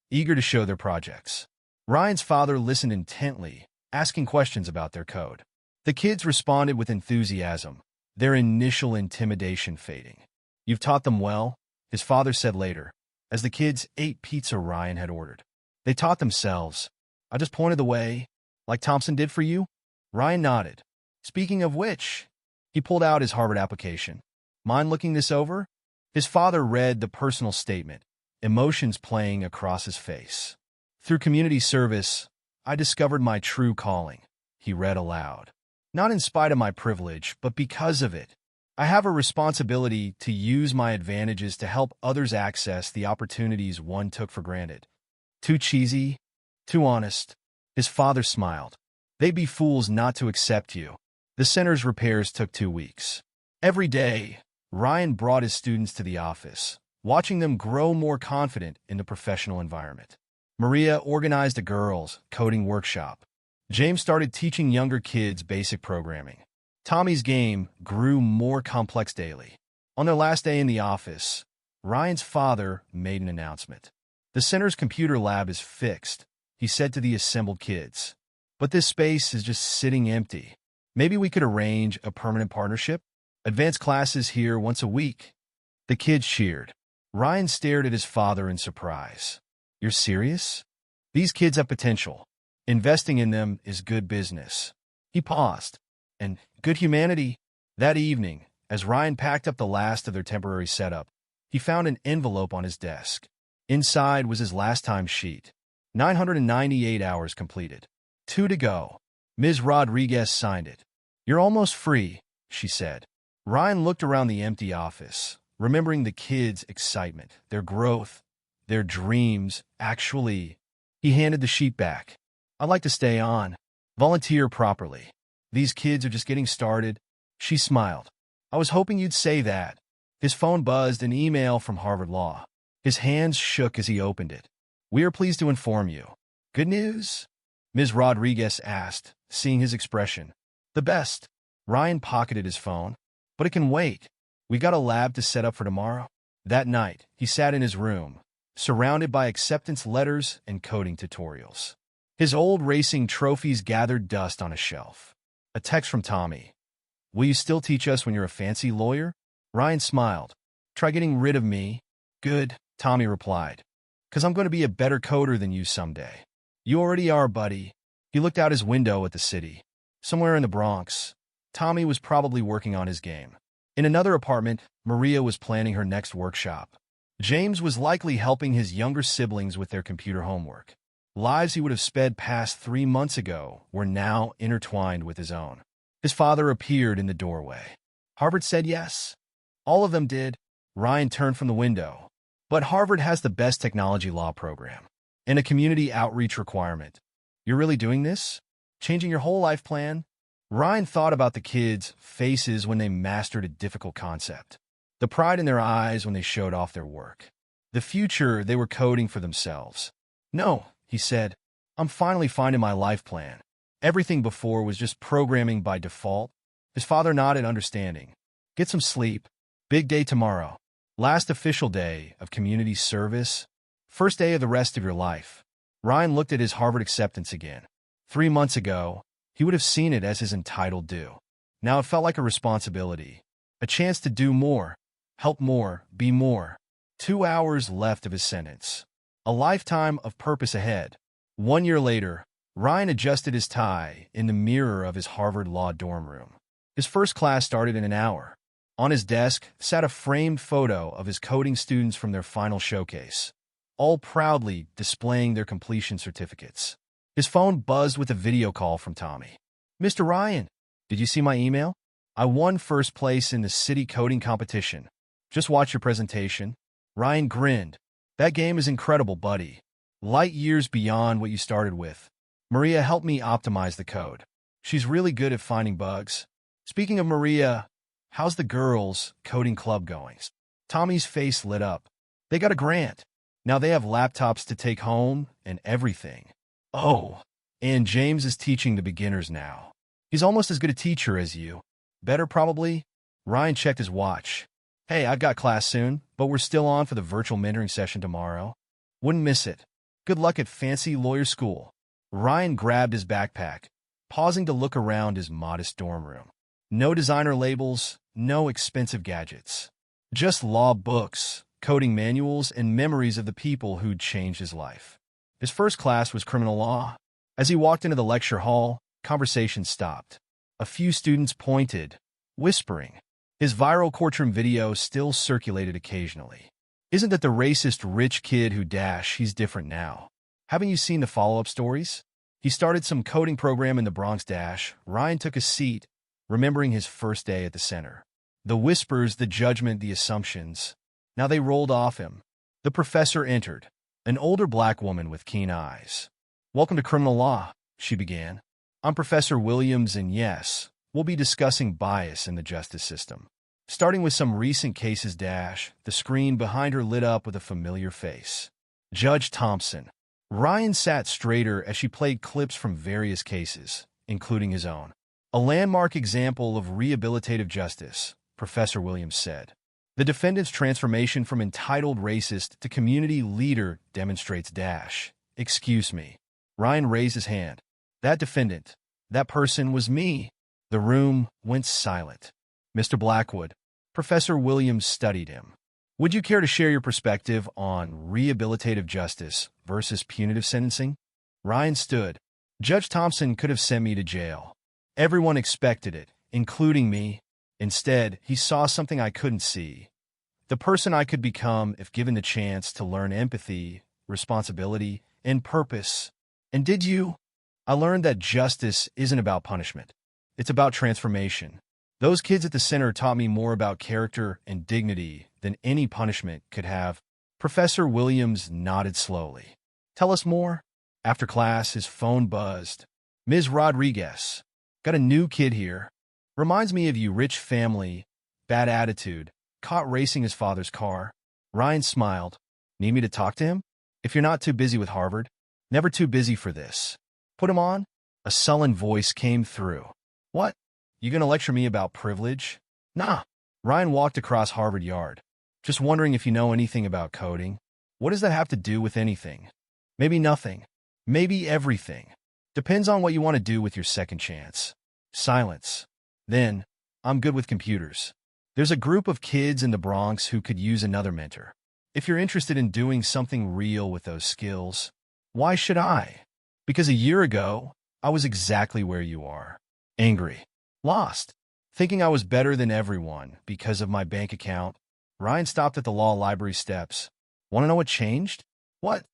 eager to show their projects. Ryan's father listened intently, asking questions about their code. The kids responded with enthusiasm, their initial intimidation fading. You've taught them well, his father said later, as the kids ate pizza Ryan had ordered. They taught themselves. I just pointed the way, like Thompson did for you? Ryan nodded. Speaking of which, he pulled out his Harvard application. Mind looking this over? His father read the personal statement, emotions playing across his face. Through community service, I discovered my true calling, he read aloud. Not in spite of my privilege, but because of it. I have a responsibility to use my advantages to help others access the opportunities one took for granted. Too cheesy? Too honest? His father smiled. They'd be fools not to accept you. The center's repairs took 2 weeks. Every day, Ryan brought his students to the office, watching them grow more confident in the professional environment. Maria organized a girls' coding workshop. James started teaching younger kids basic programming. Tommy's game grew more complex daily. On their last day in the office, Ryan's father made an announcement. The center's computer lab is fixed, he said to the assembled kids. But this space is just sitting empty. Maybe we could arrange a permanent partnership? Advanced classes here once a week. The kids cheered. Ryan stared at his father in surprise. You're serious? These kids have potential. Investing in them is good business. He paused. And good humanity. That evening, as Ryan packed up the last of their temporary setup, he found an envelope on his desk. Inside was his last time sheet. 998 hours completed. 2 to go. Ms. Rodriguez signed it. You're almost free, she said. Ryan looked around the empty office, remembering the kids' excitement, their growth, their dreams. Actually, he handed the sheet back. I'd like to stay on. Volunteer properly. These kids are just getting started. She smiled. I was hoping you'd say that. His phone buzzed, an email from Harvard Law. His hands shook as he opened it. We are pleased to inform you. Good news? Ms. Rodriguez asked, seeing his expression. The best. Ryan pocketed his phone. But it can wait. We got a lab to set up for tomorrow. That night, he sat in his room, surrounded by acceptance letters and coding tutorials. His old racing trophies gathered dust on a shelf. A text from Tommy. Will you still teach us when you're a fancy lawyer? Ryan smiled. Try getting rid of me. Good, Tommy replied. 'Cause I'm going to be a better coder than you someday. You already are, buddy. He looked out his window at the city. Somewhere in the Bronx, Tommy was probably working on his game. In another apartment, Maria was planning her next workshop. James was likely helping his younger siblings with their computer homework. Lives he would have sped past 3 months ago were now intertwined with his own. His father appeared in the doorway. Harvard said yes. All of them did. Ryan turned from the window. But Harvard has the best technology law program and a community outreach requirement. You're really doing this? Changing your whole life plan? Ryan thought about the kids' faces when they mastered a difficult concept. The pride in their eyes when they showed off their work. The future they were coding for themselves. No, he said. I'm finally finding my life plan. Everything before was just programming by default. His father nodded, understanding. Get some sleep. Big day tomorrow. Last official day of community service. First day of the rest of your life. Ryan looked at his Harvard acceptance again. 3 months ago, he would have seen it as his entitled due. Now it felt like a responsibility. A chance to do more. help more, be more. 2 hours left of his sentence. A lifetime of purpose ahead. 1 year later, Ryan adjusted his tie in the mirror of his Harvard Law dorm room. His first class started in an hour. On his desk sat a framed photo of his coding students from their final showcase, all proudly displaying their completion certificates. His phone buzzed with a video call from Tommy. "Mr. Ryan, did you see my email? I won first place in the city coding competition. Just watch your presentation." Ryan grinned. "That game is incredible, buddy. Light years beyond what you started with. Maria helped me optimize the code. She's really good at finding bugs. Speaking of Maria, how's the girls' coding club going?" Tommy's face lit up. "They got a grant. Now they have laptops to take home and everything. Oh, and James is teaching the beginners now. He's almost as good a teacher as you. Better, probably." Ryan checked his watch. "Hey, I've got class soon, but we're still on for the virtual mentoring session tomorrow. Wouldn't miss it. Good luck at fancy lawyer school." Ryan grabbed his backpack, pausing to look around his modest dorm room. No designer labels, no expensive gadgets. Just law books, coding manuals, and memories of the people who'd changed his life. His first class was criminal law. As he walked into the lecture hall, conversation stopped. A few students pointed, whispering. His viral courtroom video still circulated occasionally. "Isn't that the racist rich kid who dash? He's different now. Haven't you seen the follow-up stories? He started some coding program in the Bronx Dash." Ryan took a seat, remembering his first day at the center. The whispers, the judgment, the assumptions. Now they rolled off him. The professor entered, an older black woman with keen eyes. "Welcome to criminal law," she began. "I'm Professor Williams, and yes, we'll be discussing bias in the justice system. Starting with some recent cases." The screen behind her lit up with a familiar face. Judge Thompson. Ryan sat straighter as she played clips from various cases, including his own. "A landmark example of rehabilitative justice," Professor Williams said. "The defendant's transformation from entitled racist to community leader demonstrates " Excuse me." Ryan raised his hand. "That defendant, that person was me." The room went silent. "Mr. Blackwood." Professor Williams studied him. "Would you care to share your perspective on rehabilitative justice versus punitive sentencing?" Ryan stood. "Judge Thompson could have sent me to jail. Everyone expected it, including me. Instead, he saw something I couldn't see. The person I could become if given the chance to learn empathy, responsibility, and purpose. And did you? I learned that justice isn't about punishment. It's about transformation. Those kids at the center taught me more about character and dignity than any punishment could have." Professor Williams nodded slowly. "Tell us more." After class, his phone buzzed. "Ms. Rodriguez, got a new kid here. Reminds me of you, rich family, bad attitude, caught racing his father's car." Ryan smiled. "Need me to talk to him? If you're not too busy with Harvard." "Never too busy for this." "Put him on?" A sullen voice came through. "What? You gonna lecture me about privilege?" "Nah." Ryan walked across Harvard Yard. "Just wondering if you know anything about coding." "What does that have to do with anything?" "Maybe nothing. Maybe everything. Depends on what you want to do with your second chance." Silence. Then, "I'm good with computers. There's a group of kids in the Bronx who could use another mentor. If you're interested in doing something real with those skills." "Why should I?" "Because a year ago, I was exactly where you are. Angry. Lost. Thinking I was better than everyone because of my bank account." Ryan stopped at the law library steps. "Want to know what changed?" "What?"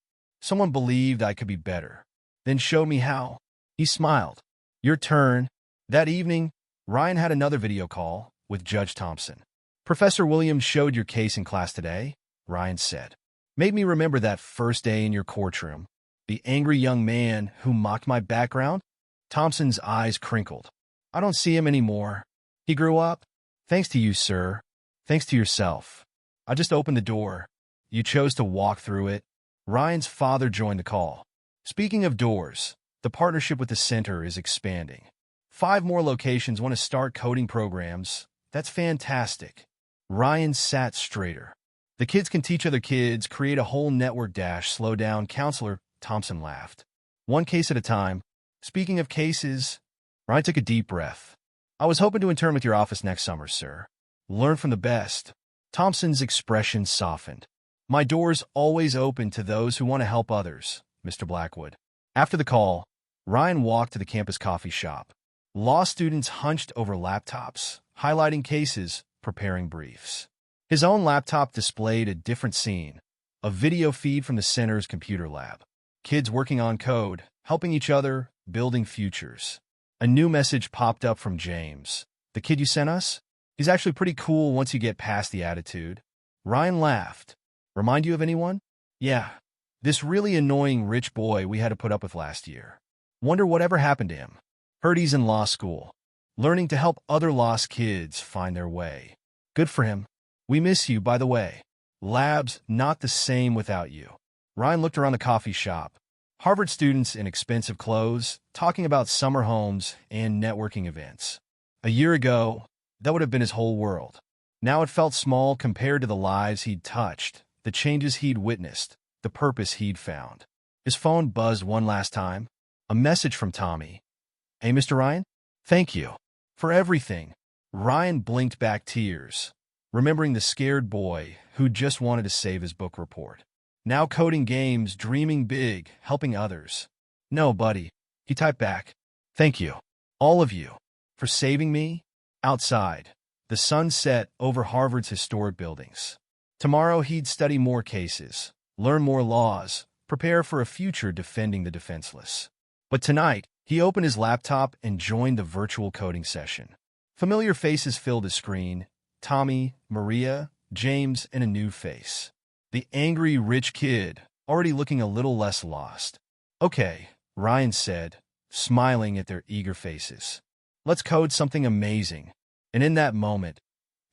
"Someone believed I could be better. Then showed me how." He smiled. "Your turn." That evening, Ryan had another video call with Judge Thompson. "Professor Williams showed your case in class today," Ryan said. "Made me remember that first day in your courtroom. The angry young man who mocked my background." Thompson's eyes crinkled. "I don't see him anymore. He grew up. Thanks to you, sir. Thanks to yourself. I just opened the door. You chose to walk through it." Ryan's father joined the call. "Speaking of doors, the partnership with the center is expanding. 5 more locations want to start coding programs. That's fantastic." Ryan sat straighter. "The kids can teach other kids, create a whole network." Slow down, counselor. Thompson laughed. "One case at a time." "Speaking of cases," Ryan took a deep breath. "I was hoping to intern with your office next summer, sir. Learn from the best." Thompson's expression softened. My door's always open to those who want to help others, Mr. Blackwood. After the call, Ryan walked to the campus coffee shop. Law students hunched over laptops, highlighting cases, preparing briefs. His own laptop displayed a different scene, a video feed from the center's computer lab. Kids working on code, helping each other, building futures. A new message popped up from James. The kid you sent us? He's actually pretty cool once you get past the attitude. Ryan laughed. Remind you of anyone? Yeah, this really annoying rich boy we had to put up with last year. Wonder whatever happened to him. Heard he's in law school, learning to help other lost kids find their way. Good for him. We miss you, by the way. Lab's not the same without you. Ryan looked around the coffee shop. Harvard students in expensive clothes, talking about summer homes and networking events. A year ago, that would have been his whole world. Now it felt small compared to the lives he'd touched, the changes he'd witnessed, the purpose he'd found. His phone buzzed one last time. A message from Tommy. Hey, Mr. Ryan? Thank you for everything. Ryan blinked back tears, remembering the scared boy who just wanted to save his book report. Now coding games, dreaming big, helping others. No, buddy, he typed back. Thank you, all of you, for saving me. Outside, the sun set over Harvard's historic buildings. Tomorrow he'd study more cases, learn more laws, prepare for a future defending the defenseless. But tonight, he opened his laptop and joined the virtual coding session. Familiar faces filled his screen. Tommy, Maria, James, and a new face. The angry rich kid, already looking a little less lost. Okay, Ryan said, smiling at their eager faces. Let's code something amazing. And in that moment,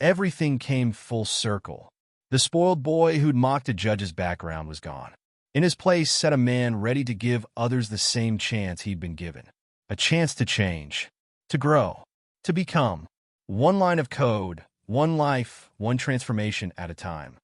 everything came full circle. The spoiled boy who'd mocked a judge's background was gone. In his place sat a man ready to give others the same chance he'd been given. A chance to change, to grow, to become. One line of code, one life, one transformation at a time.